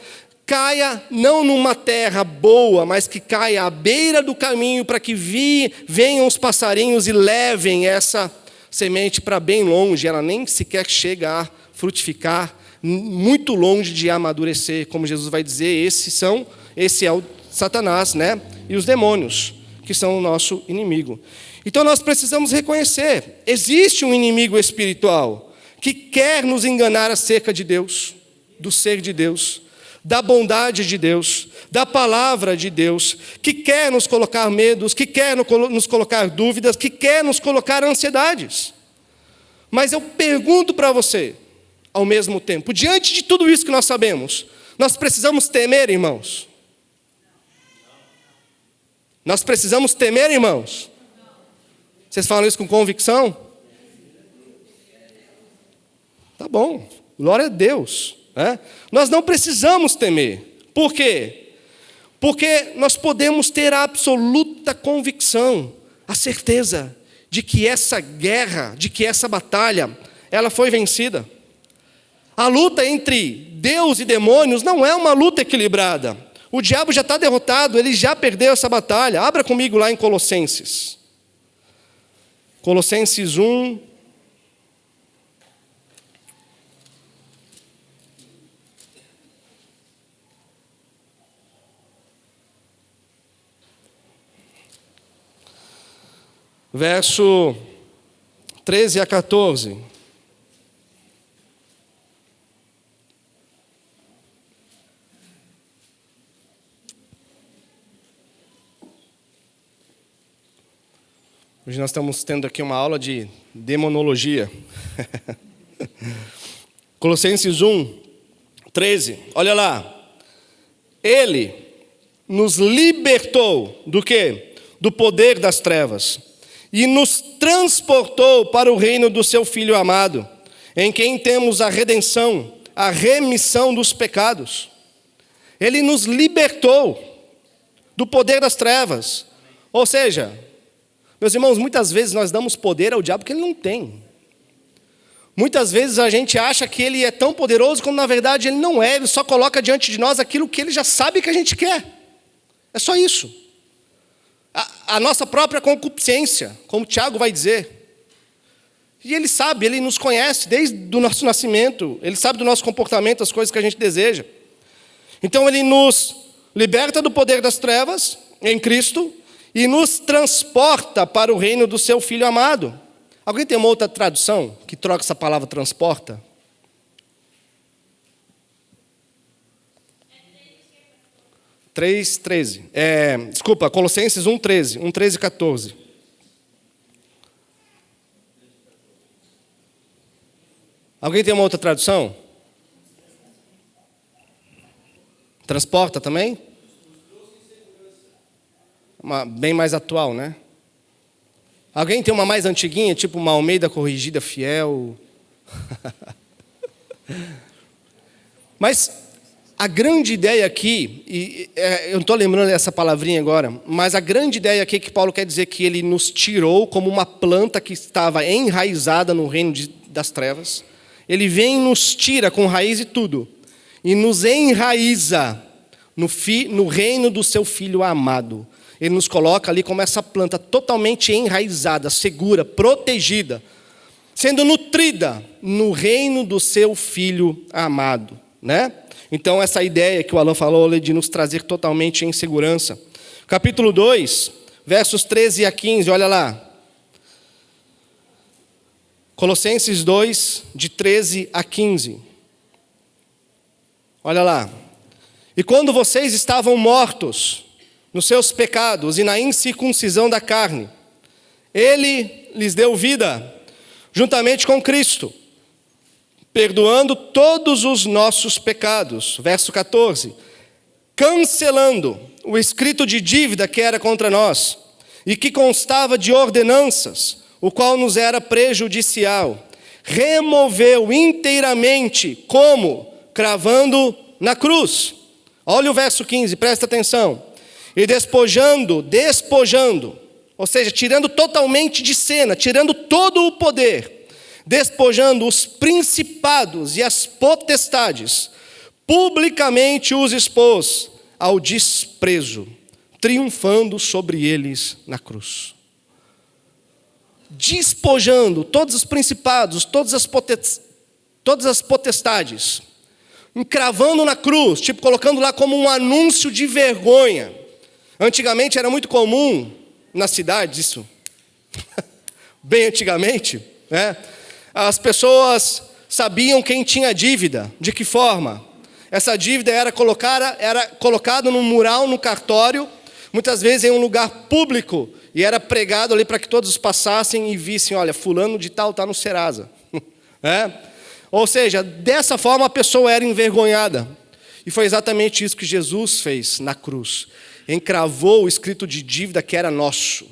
caia não numa terra boa, mas que caia à beira do caminho para que venham os passarinhos e levem essa semente para bem longe. Ela nem sequer chega a frutificar, muito longe de amadurecer, como Jesus vai dizer. Esse é o Satanás, né? E os demônios, que são o nosso inimigo. Então nós precisamos reconhecer, existe um inimigo espiritual que quer nos enganar acerca de Deus, do ser de Deus, da bondade de Deus, da palavra de Deus, que quer nos colocar medos, que quer nos colocar dúvidas, que quer nos colocar ansiedades. Mas eu pergunto para você, ao mesmo tempo, diante de tudo isso que nós sabemos, nós precisamos temer, irmãos? Nós precisamos temer, irmãos? Vocês falam isso com convicção? Tá bom, glória a Deus. Nós não precisamos temer. Por quê? Porque nós podemos ter a absoluta convicção, a certeza de que essa guerra, de que essa batalha, ela foi vencida. A luta entre Deus e demônios não é uma luta equilibrada. O diabo já está derrotado, ele já perdeu essa batalha. Abra comigo lá em Colossenses. Colossenses 1. Verso 13 a 14. Hoje nós estamos tendo aqui uma aula de demonologia. Colossenses 1, 13. Olha lá. Ele nos libertou do quê? Do poder das trevas. E nos transportou para o reino do seu Filho amado, em quem temos a redenção, a remissão dos pecados. Ele nos libertou do poder das trevas. Ou seja, meus irmãos, muitas vezes nós damos poder ao diabo que ele não tem. Muitas vezes a gente acha que ele é tão poderoso, quando na verdade ele não é. Ele só coloca diante de nós aquilo que ele já sabe que a gente quer. É só isso. A nossa própria concupiscência, como Tiago vai dizer. E ele sabe, ele nos conhece desde o nosso nascimento. Ele sabe do nosso comportamento, as coisas que a gente deseja. Então ele nos liberta do poder das trevas em Cristo e nos transporta para o reino do seu Filho amado. Alguém tem uma outra tradução que troca essa palavra transporta? Colossenses 1:13, 1:13 e 14. Alguém tem uma outra tradução? Transporta também? Bem mais atual, né? Alguém tem uma mais antiguinha, tipo uma Almeida Corrigida Fiel? Mas a grande ideia aqui, eu não estou lembrando dessa palavrinha agora, mas a grande ideia aqui é que Paulo quer dizer que ele nos tirou como uma planta que estava enraizada no reino das trevas. Ele vem e nos tira com raiz e tudo, e nos enraiza no reino do seu Filho amado. Ele nos coloca ali como essa planta totalmente enraizada, segura, protegida, sendo nutrida no reino do seu Filho amado, né? Então, essa ideia que o Alan falou de nos trazer totalmente em segurança. Capítulo 2, versos 13 a 15, olha lá. Colossenses 2, de 13 a 15. Olha lá. E quando vocês estavam mortos nos seus pecados e na incircuncisão da carne, Ele lhes deu vida, juntamente com Cristo, perdoando todos os nossos pecados. Verso 14. Cancelando o escrito de dívida que era contra nós, e que constava de ordenanças, o qual nos era prejudicial, removeu inteiramente, como? Cravando na cruz. Olha o verso 15, presta atenção. E despojando, ou seja, tirando totalmente de cena, tirando todo o poder, despojando os principados e as potestades, publicamente os expôs ao desprezo, triunfando sobre eles na cruz. Despojando todos os principados, todas as potestades, encravando na cruz, tipo colocando lá como um anúncio de vergonha. Antigamente era muito comum nas cidades isso, bem antigamente, né? As pessoas sabiam quem tinha dívida, de que forma? Essa dívida era colocada num mural, no cartório, muitas vezes em um lugar público, e era pregado ali para que todos passassem e vissem, olha, fulano de tal está no Serasa. Ou seja, dessa forma a pessoa era envergonhada. E foi exatamente isso que Jesus fez na cruz. Encravou o escrito de dívida que era nosso.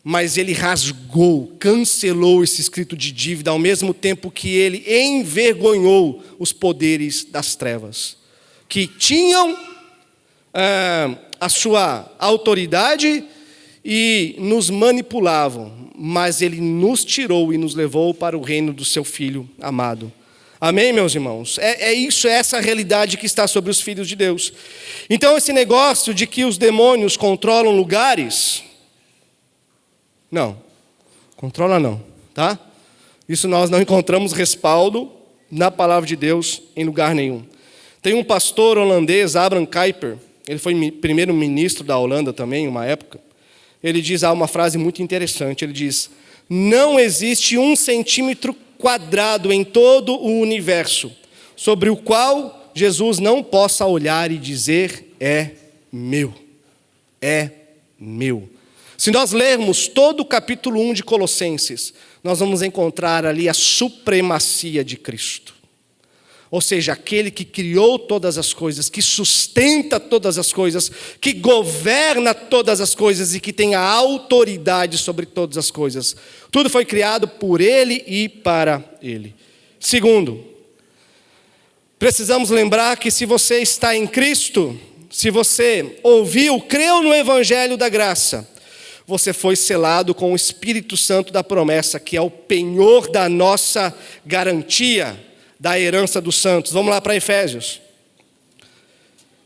Mas ele rasgou, cancelou esse escrito de dívida, ao mesmo tempo que ele envergonhou os poderes das trevas, que tinham a sua autoridade e nos manipulavam, mas ele nos tirou e nos levou para o reino do seu Filho amado. Amém, meus irmãos? É essa a realidade que está sobre os filhos de Deus. Então, esse negócio de que os demônios controlam lugares, não, controla não, tá? Isso nós não encontramos respaldo na palavra de Deus em lugar nenhum. Tem um pastor holandês, Abraham Kuyper, ele foi primeiro-ministro da Holanda também, uma época. Ele diz uma frase muito interessante, ele diz: não existe 1 centímetro quadrado em todo o universo sobre o qual Jesus não possa olhar e dizer, é meu, é meu. Se nós lermos todo o capítulo 1 de Colossenses, nós vamos encontrar ali a supremacia de Cristo. Ou seja, aquele que criou todas as coisas, que sustenta todas as coisas, que governa todas as coisas e que tem a autoridade sobre todas as coisas. Tudo foi criado por Ele e para Ele. Segundo, precisamos lembrar que se você está em Cristo, se você ouviu, creu no Evangelho da graça, você foi selado com o Espírito Santo da promessa, que é o penhor da nossa garantia, da herança dos santos. Vamos lá para Efésios.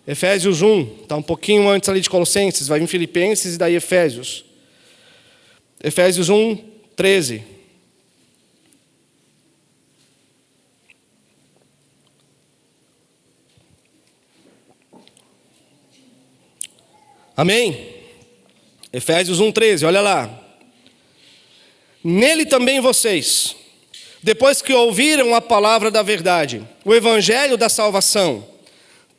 Efésios 1, está um pouquinho antes ali de Colossenses, vai vir Filipenses e daí Efésios. Efésios 1, 13. Amém? Efésios 1, 13, olha lá. Nele também vocês, depois que ouviram a palavra da verdade, o evangelho da salvação,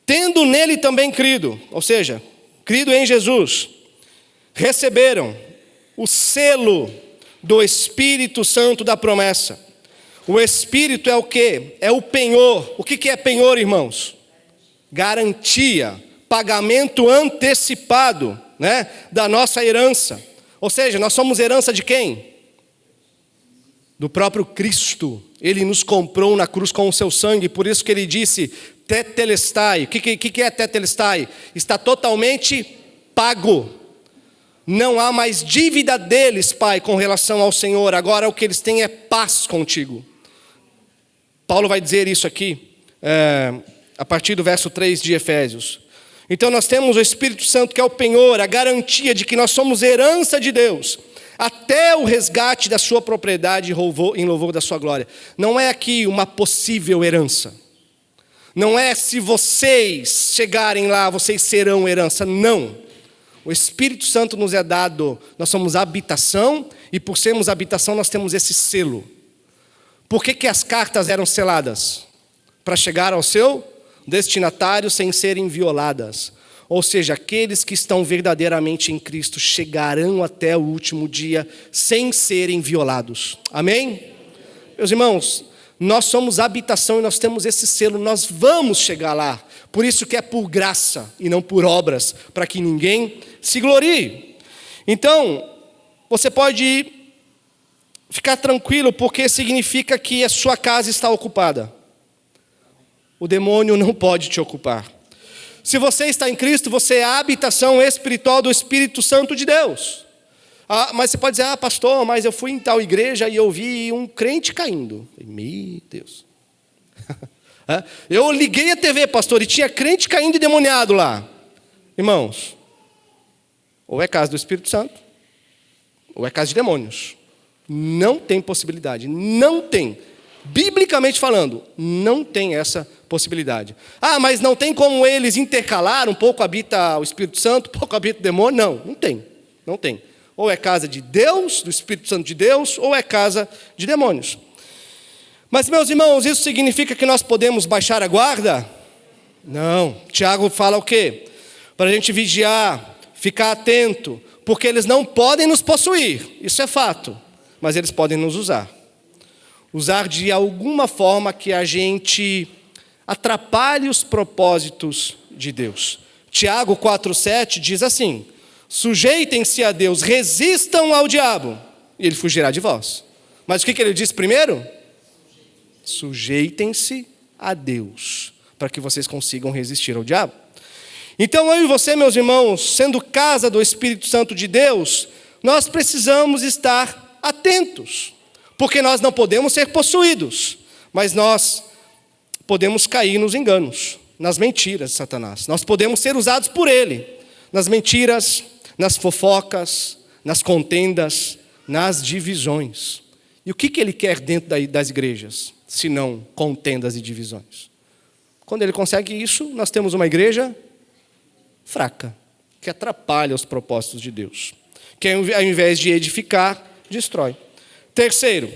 tendo nele também crido, ou seja, crido em Jesus, receberam o selo do Espírito Santo da promessa. O Espírito é o quê? É o penhor. O que é penhor, irmãos? Garantia, pagamento antecipado, né, da nossa herança. Ou seja, nós somos herança de quem? Do próprio Cristo. Ele nos comprou na cruz com o seu sangue, por isso que ele disse, tetelestai. O que é tetelestai? Está totalmente pago. Não há mais dívida deles, Pai, com relação ao Senhor. Agora o que eles têm é paz contigo. Paulo vai dizer isso aqui, a partir do verso 3 de Efésios. Então nós temos o Espírito Santo, que é o penhor, a garantia de que nós somos herança de Deus, até o resgate da sua propriedade em louvor da sua glória. Não é aqui uma possível herança. Não é se vocês chegarem lá, vocês serão herança. Não. O Espírito Santo nos é dado, nós somos habitação, e por sermos habitação nós temos esse selo. Por que as cartas eram seladas? Para chegar ao seu destinatário sem serem violadas. Ou seja, aqueles que estão verdadeiramente em Cristo chegarão até o último dia sem serem violados. Amém? Meus irmãos, nós somos habitação e nós temos esse selo, nós vamos chegar lá. Por isso que é por graça e não por obras, para que ninguém se glorie. Então, você pode ficar tranquilo, porque significa que a sua casa está ocupada. O demônio não pode te ocupar. Se você está em Cristo, você é a habitação espiritual do Espírito Santo de Deus. Mas você pode dizer, pastor, mas eu fui em tal igreja e eu vi um crente caindo. Meu Deus. Eu liguei a TV, pastor, e tinha crente caindo e demoniado lá. Irmãos, ou é casa do Espírito Santo, ou é casa de demônios. Não tem possibilidade, não tem. Biblicamente falando, não tem essa possibilidade. Mas não tem como eles intercalar, um pouco habita o Espírito Santo, um pouco habita o demônio? Não tem, não tem. Ou é casa de Deus, do Espírito Santo de Deus, ou é casa de demônios. Mas, meus irmãos, isso significa que nós podemos baixar a guarda? Não. Tiago fala o quê? Para a gente vigiar, ficar atento, porque eles não podem nos possuir, isso é fato, mas eles podem nos usar. Usar de alguma forma que a gente atrapalhe os propósitos de Deus. Tiago 4,7 diz assim: sujeitem-se a Deus, resistam ao diabo, e ele fugirá de vós. Mas o que ele diz primeiro? Sujeitem-se a Deus, para que vocês consigam resistir ao diabo. Então eu e você, meus irmãos, sendo casa do Espírito Santo de Deus, nós precisamos estar atentos, porque nós não podemos ser possuídos, mas nós podemos cair nos enganos, nas mentiras de Satanás. Nós podemos ser usados por ele, nas mentiras, nas fofocas, nas contendas, nas divisões. E o que ele quer dentro das igrejas, se não contendas e divisões? Quando ele consegue isso, nós temos uma igreja fraca, que atrapalha os propósitos de Deus, que ao invés de edificar, destrói. Terceiro,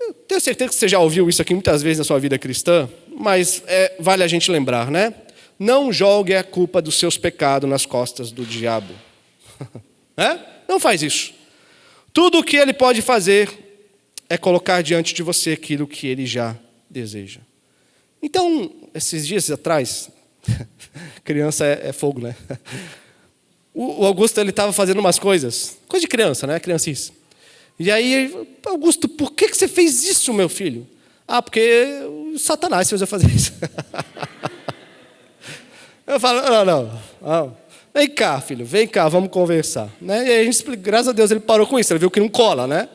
eu tenho certeza que você já ouviu isso aqui muitas vezes na sua vida cristã, mas vale a gente lembrar, né? Não jogue a culpa dos seus pecados nas costas do diabo. Não faz isso. Tudo o que ele pode fazer é colocar diante de você aquilo que ele já deseja. Então, esses dias atrás, criança é fogo, né? O Augusto, ele estava fazendo umas coisa de criança, né? Criancice. E aí, Augusto, por que você fez isso, meu filho? Porque o Satanás fez eu fazer isso. Eu falo, não. Vem cá, filho, vem cá, vamos conversar. Né? E aí, graças a Deus, ele parou com isso, ele viu que não cola, né?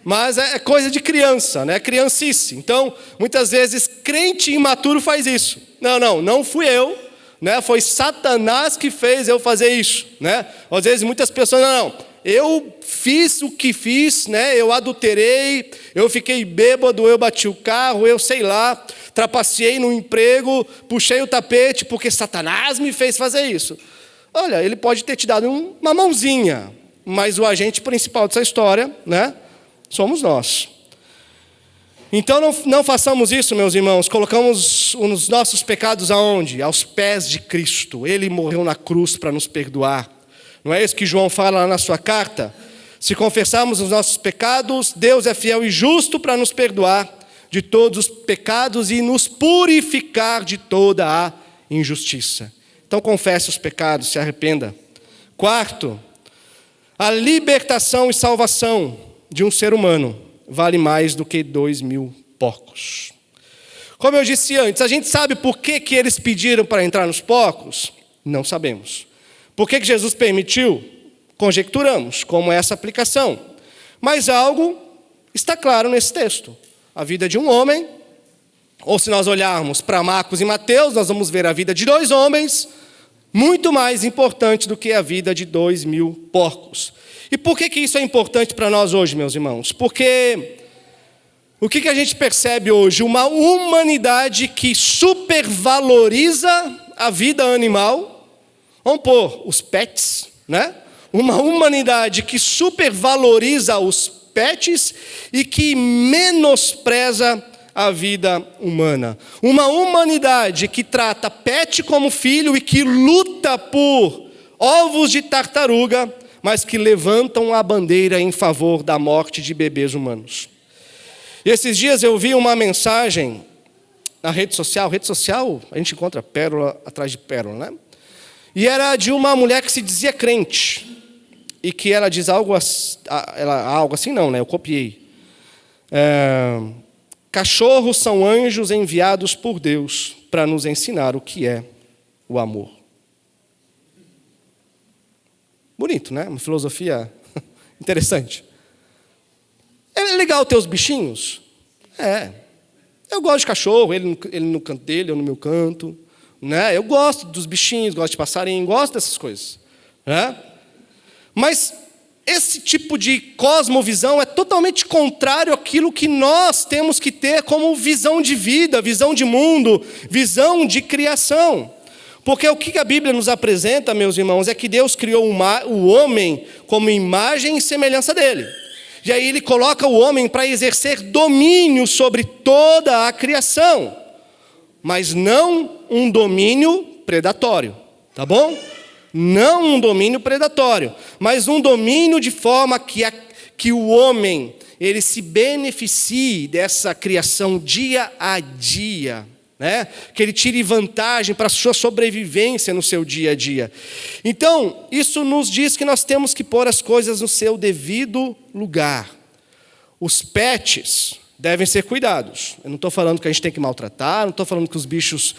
Mas é coisa de criança, né? Criancice. Então, muitas vezes, crente imaturo faz isso. Não fui eu, né? Foi Satanás que fez eu fazer isso, né? Às vezes, muitas pessoas, eu fiz o que fiz, né? Eu adulterei, eu fiquei bêbado, eu bati o carro, eu sei lá, trapaceei no emprego, puxei o tapete porque Satanás me fez fazer isso. Olha, ele pode ter te dado uma mãozinha, mas o agente principal dessa história, né? Somos nós. Então não façamos isso, meus irmãos. Colocamos os nossos pecados aonde? Aos pés de Cristo. Ele morreu na cruz para nos perdoar. Não é isso que João fala lá na sua carta? Se confessarmos os nossos pecados, Deus é fiel e justo para nos perdoar de todos os pecados e nos purificar de toda a injustiça. Então confesse os pecados, se arrependa. Quarto, a libertação e salvação de um ser humano vale mais do que 2.000 porcos. Como eu disse antes, a gente sabe por que eles pediram para entrar nos porcos? Não sabemos. Por que Jesus permitiu? Conjecturamos como é essa aplicação. Mas algo está claro nesse texto. A vida de um homem Ou se nós olharmos para Marcos e Mateus, nós vamos ver a vida de 2 homens, muito mais importante do que a vida de 2.000 porcos. E por que isso é importante para nós hoje, meus irmãos? Porque o que a gente percebe hoje? Uma humanidade que supervaloriza a vida animal. Vamos pôr os pets, né? Uma humanidade que supervaloriza os pets e que menospreza a vida humana. Uma humanidade que trata pet como filho e que luta por ovos de tartaruga, mas que levantam a bandeira em favor da morte de bebês humanos. E esses dias eu vi uma mensagem na rede social a gente encontra pérola atrás de pérola, né? E era de uma mulher que se dizia crente, e que ela diz algo assim não, né? Eu copiei. Cachorros são anjos enviados por Deus para nos ensinar o que é o amor. Bonito, né? Uma filosofia interessante. É legal ter os bichinhos? É. Eu gosto de cachorro, ele no canto dele, eu no meu canto. Né? Eu gosto dos bichinhos, gosto de passarinho, gosto dessas coisas. Né? Mas esse tipo de cosmovisão é totalmente contrário àquilo que nós temos que ter como visão de vida, visão de mundo, visão de criação. Porque o que a Bíblia nos apresenta, meus irmãos, é que Deus criou o homem como imagem e semelhança dele. E aí ele coloca o homem para exercer domínio sobre toda a criação, mas não um domínio predatório, tá bom? Não um domínio predatório, mas um domínio de forma que o homem ele se beneficie dessa criação dia a dia. Né? Que ele tire vantagem para a sua sobrevivência no seu dia a dia. Então, isso nos diz que nós temos que pôr as coisas no seu devido lugar. Os pets devem ser cuidados. Eu não estou falando que a gente tem que maltratar, não estou falando que os bichos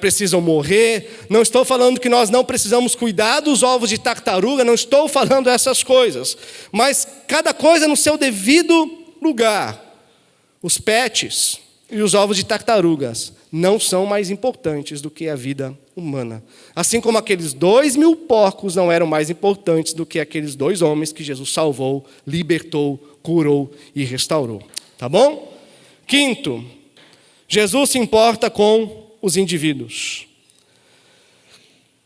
precisam morrer, não estou falando que nós não precisamos cuidar dos ovos de tartaruga, não estou falando essas coisas. Mas cada coisa no seu devido lugar. Os pets e os ovos de tartarugas não são mais importantes do que a vida humana. Assim como aqueles 2.000 porcos não eram mais importantes do que aqueles 2 homens que Jesus salvou, libertou, curou e restaurou. Tá bom? Quinto, Jesus se importa com os indivíduos.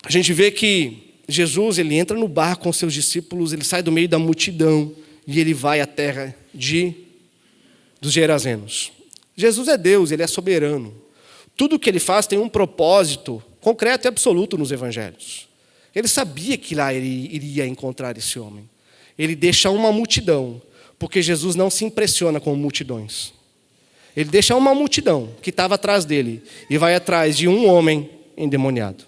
A gente vê que Jesus ele entra no barco com seus discípulos, ele sai do meio da multidão e ele vai à terra dos Gerazenos. Jesus é Deus, ele é soberano. Tudo o que ele faz tem um propósito concreto e absoluto nos evangelhos. Ele sabia que lá ele iria encontrar esse homem. Ele deixa uma multidão, porque Jesus não se impressiona com multidões. Ele deixa uma multidão que estava atrás dele e vai atrás de um homem endemoniado.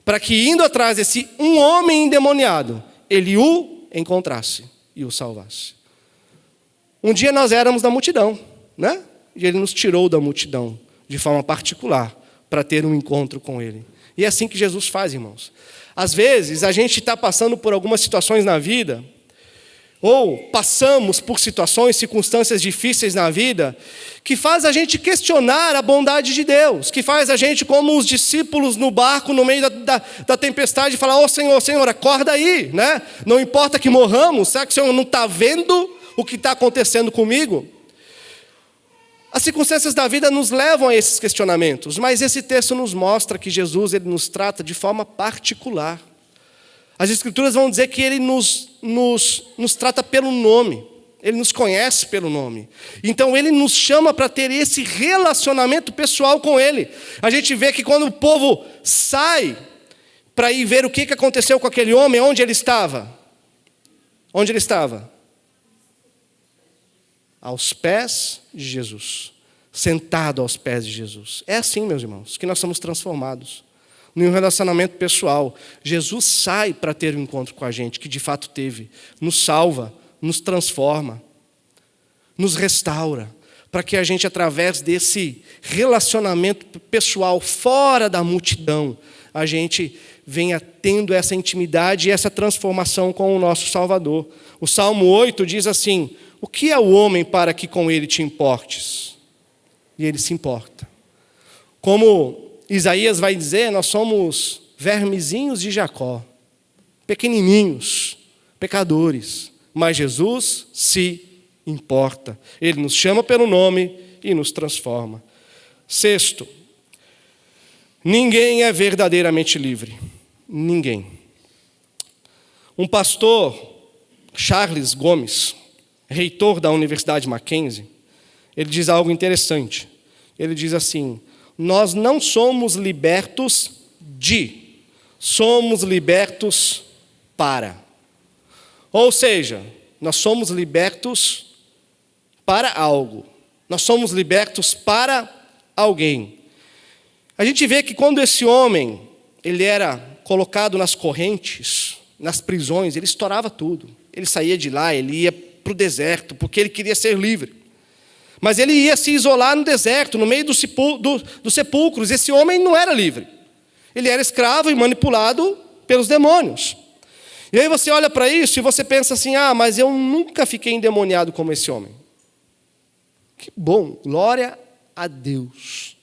Para que indo atrás desse um homem endemoniado, ele o encontrasse e o salvasse. Um dia nós éramos da multidão, né? E ele nos tirou da multidão, de forma particular, para ter um encontro com ele. E é assim que Jesus faz, irmãos. Às vezes, a gente está passando por algumas situações na vida, ou passamos por situações, circunstâncias difíceis na vida, que faz a gente questionar a bondade de Deus, que faz a gente, como os discípulos no barco, no meio da tempestade, falar, ô Senhor, Senhor, acorda aí, né? Não importa que morramos, será que o Senhor não está vendo o que está acontecendo comigo? As circunstâncias da vida nos levam a esses questionamentos, mas esse texto nos mostra que Jesus ele nos trata de forma particular. As Escrituras vão dizer que ele nos trata pelo nome, ele nos conhece pelo nome. Então ele nos chama para ter esse relacionamento pessoal com ele. A gente vê que quando o povo sai para ir ver o que aconteceu com aquele homem, onde ele estava? Onde ele estava? Aos pés de Jesus, sentado aos pés de Jesus. É assim, meus irmãos, que nós somos transformados. Num relacionamento pessoal, Jesus sai para ter um encontro com a gente, que de fato teve, nos salva, nos transforma, nos restaura, para que a gente, através desse relacionamento pessoal, fora da multidão, a gente venha tendo essa intimidade e essa transformação com o nosso Salvador. O Salmo 8 diz assim, o que é o homem para que com ele te importes? e Ele se importa. Como Isaías vai dizer, nós somos vermezinhos de Jacó, pequenininhos, pecadores, mas Jesus se importa. Ele nos chama pelo nome e nos transforma. Sexto, ninguém é verdadeiramente livre. Ninguém. Um pastor, Charles Gomes, reitor da Universidade Mackenzie, ele diz algo interessante. Ele diz assim: nós não somos libertos somos libertos para. Ou seja, nós somos libertos para algo. Nós somos libertos para alguém. A gente vê que quando esse homem, ele era colocado nas correntes, nas prisões, ele estourava tudo. Ele saía de lá, ele ia para o deserto, porque ele queria ser livre. Mas ele ia se isolar no deserto, no meio dos sepulcros. Esse homem não era livre. Ele era escravo e manipulado pelos demônios. E aí você olha para isso e você pensa assim: mas eu nunca fiquei endemoniado como esse homem. Que bom, glória a Deus.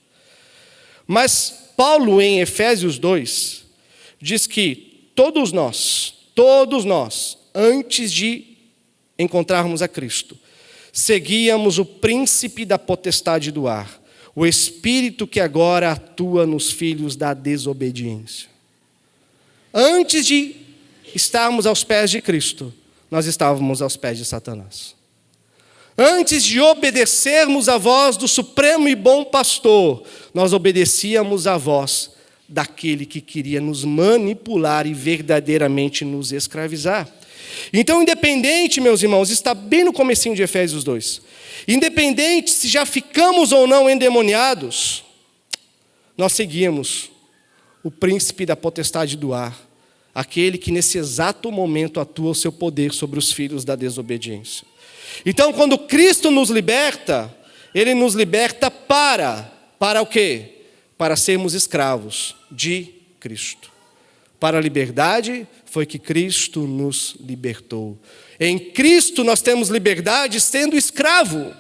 Mas Paulo, em Efésios 2, diz que todos nós, antes de encontrarmos a Cristo, seguíamos o príncipe da potestade do ar, o espírito que agora atua nos filhos da desobediência. Antes de estarmos aos pés de Cristo, nós estávamos aos pés de Satanás. Antes de obedecermos à voz do supremo e bom pastor, nós obedecíamos à voz daquele que queria nos manipular e verdadeiramente nos escravizar. Então, independente, meus irmãos, está bem no comecinho de Efésios 2, independente se já ficamos ou não endemoniados, nós seguimos o príncipe da potestade do ar, aquele que nesse exato momento atua o seu poder sobre os filhos da desobediência. Então, quando Cristo nos liberta, Ele nos liberta para o quê? Para sermos escravos de Cristo. Para a liberdade foi que Cristo nos libertou. Em Cristo nós temos liberdade sendo escravo.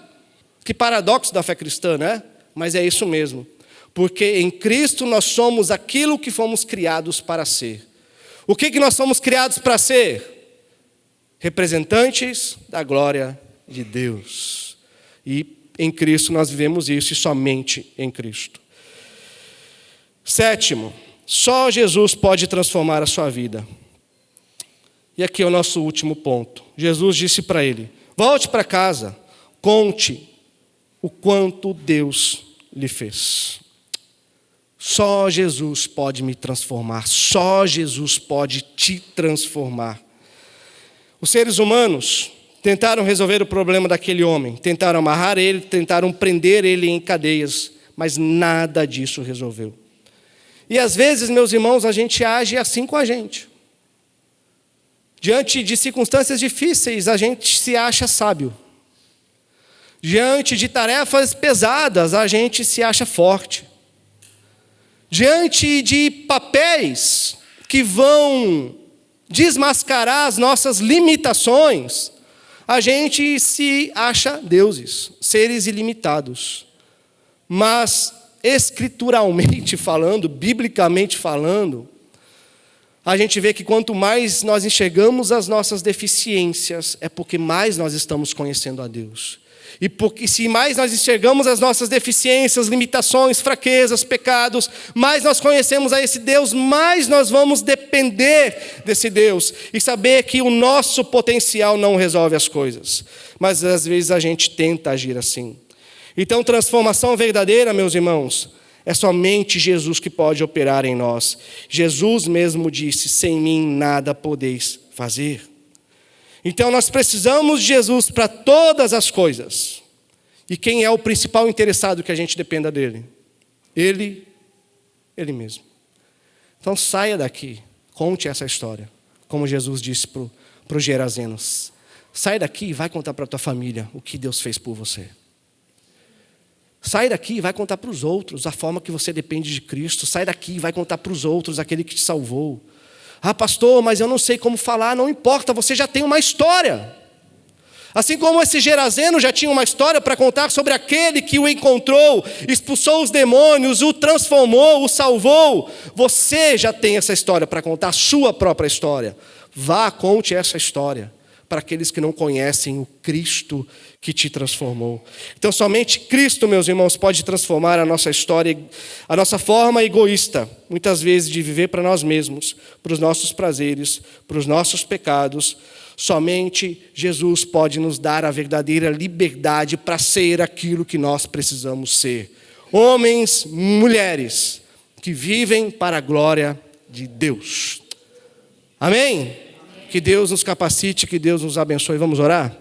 Que paradoxo da fé cristã, né? Mas é isso mesmo. Porque em Cristo nós somos aquilo que fomos criados para ser. O que nós somos criados para ser? Representantes da glória de Deus. E em Cristo nós vivemos isso, e somente em Cristo. Sétimo, só Jesus pode transformar a sua vida. E aqui é o nosso último ponto. Jesus disse para ele: volte para casa, conte o quanto Deus lhe fez. Só Jesus pode me transformar, só Jesus pode te transformar. Os seres humanos tentaram resolver o problema daquele homem, tentaram amarrar ele, tentaram prender ele em cadeias, mas nada disso resolveu. E às vezes, meus irmãos, a gente age assim com a gente. Diante de circunstâncias difíceis, a gente se acha sábio. Diante de tarefas pesadas, a gente se acha forte. Diante de papéis que vão desmascarar as nossas limitações, a gente se acha deuses, seres ilimitados. Mas, escrituralmente falando, biblicamente falando, a gente vê que quanto mais nós enxergamos as nossas deficiências, é porque mais nós estamos conhecendo a Deus. E porque se mais nós enxergamos as nossas deficiências, limitações, fraquezas, pecados, mais nós conhecemos a esse Deus, mais nós vamos depender desse Deus. E saber que o nosso potencial não resolve as coisas. Mas às vezes a gente tenta agir assim. Então, transformação verdadeira, meus irmãos, é somente Jesus que pode operar em nós. Jesus mesmo disse: sem mim nada podeis fazer. Então nós precisamos de Jesus para todas as coisas. E quem é o principal interessado que a gente dependa dele? Ele mesmo. Então saia daqui, conte essa história, como Jesus disse para os gerazenos. Sai daqui e vai contar para a tua família o que Deus fez por você. Sai daqui e vai contar para os outros a forma que você depende de Cristo. Sai daqui e vai contar para os outros aquele que te salvou. Pastor, mas eu não sei como falar. Não importa, você já tem uma história. Assim como esse Gerazeno já tinha uma história para contar sobre aquele que o encontrou, expulsou os demônios, o transformou, o salvou, você já tem essa história para contar, a sua própria história. Vá, conte essa história para aqueles que não conhecem o Cristo que te transformou. Então, somente Cristo, meus irmãos, pode transformar a nossa história, a nossa forma egoísta, muitas vezes, de viver para nós mesmos, para os nossos prazeres, para os nossos pecados. Somente Jesus pode nos dar a verdadeira liberdade para ser aquilo que nós precisamos ser. Homens, mulheres, que vivem para a glória de Deus. Amém? Que Deus nos capacite, que Deus nos abençoe. Vamos orar?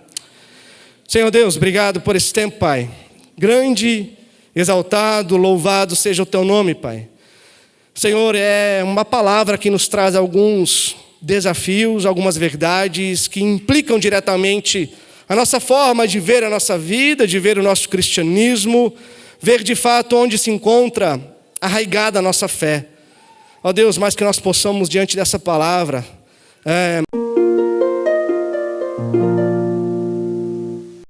Senhor Deus, obrigado por esse tempo, Pai. Grande, exaltado, louvado seja o Teu nome, Pai. Senhor, é uma palavra que nos traz alguns desafios, algumas verdades que implicam diretamente a nossa forma de ver a nossa vida, de ver o nosso cristianismo, ver de fato onde se encontra arraigada a nossa fé. Ó Deus, mais que nós possamos diante dessa palavra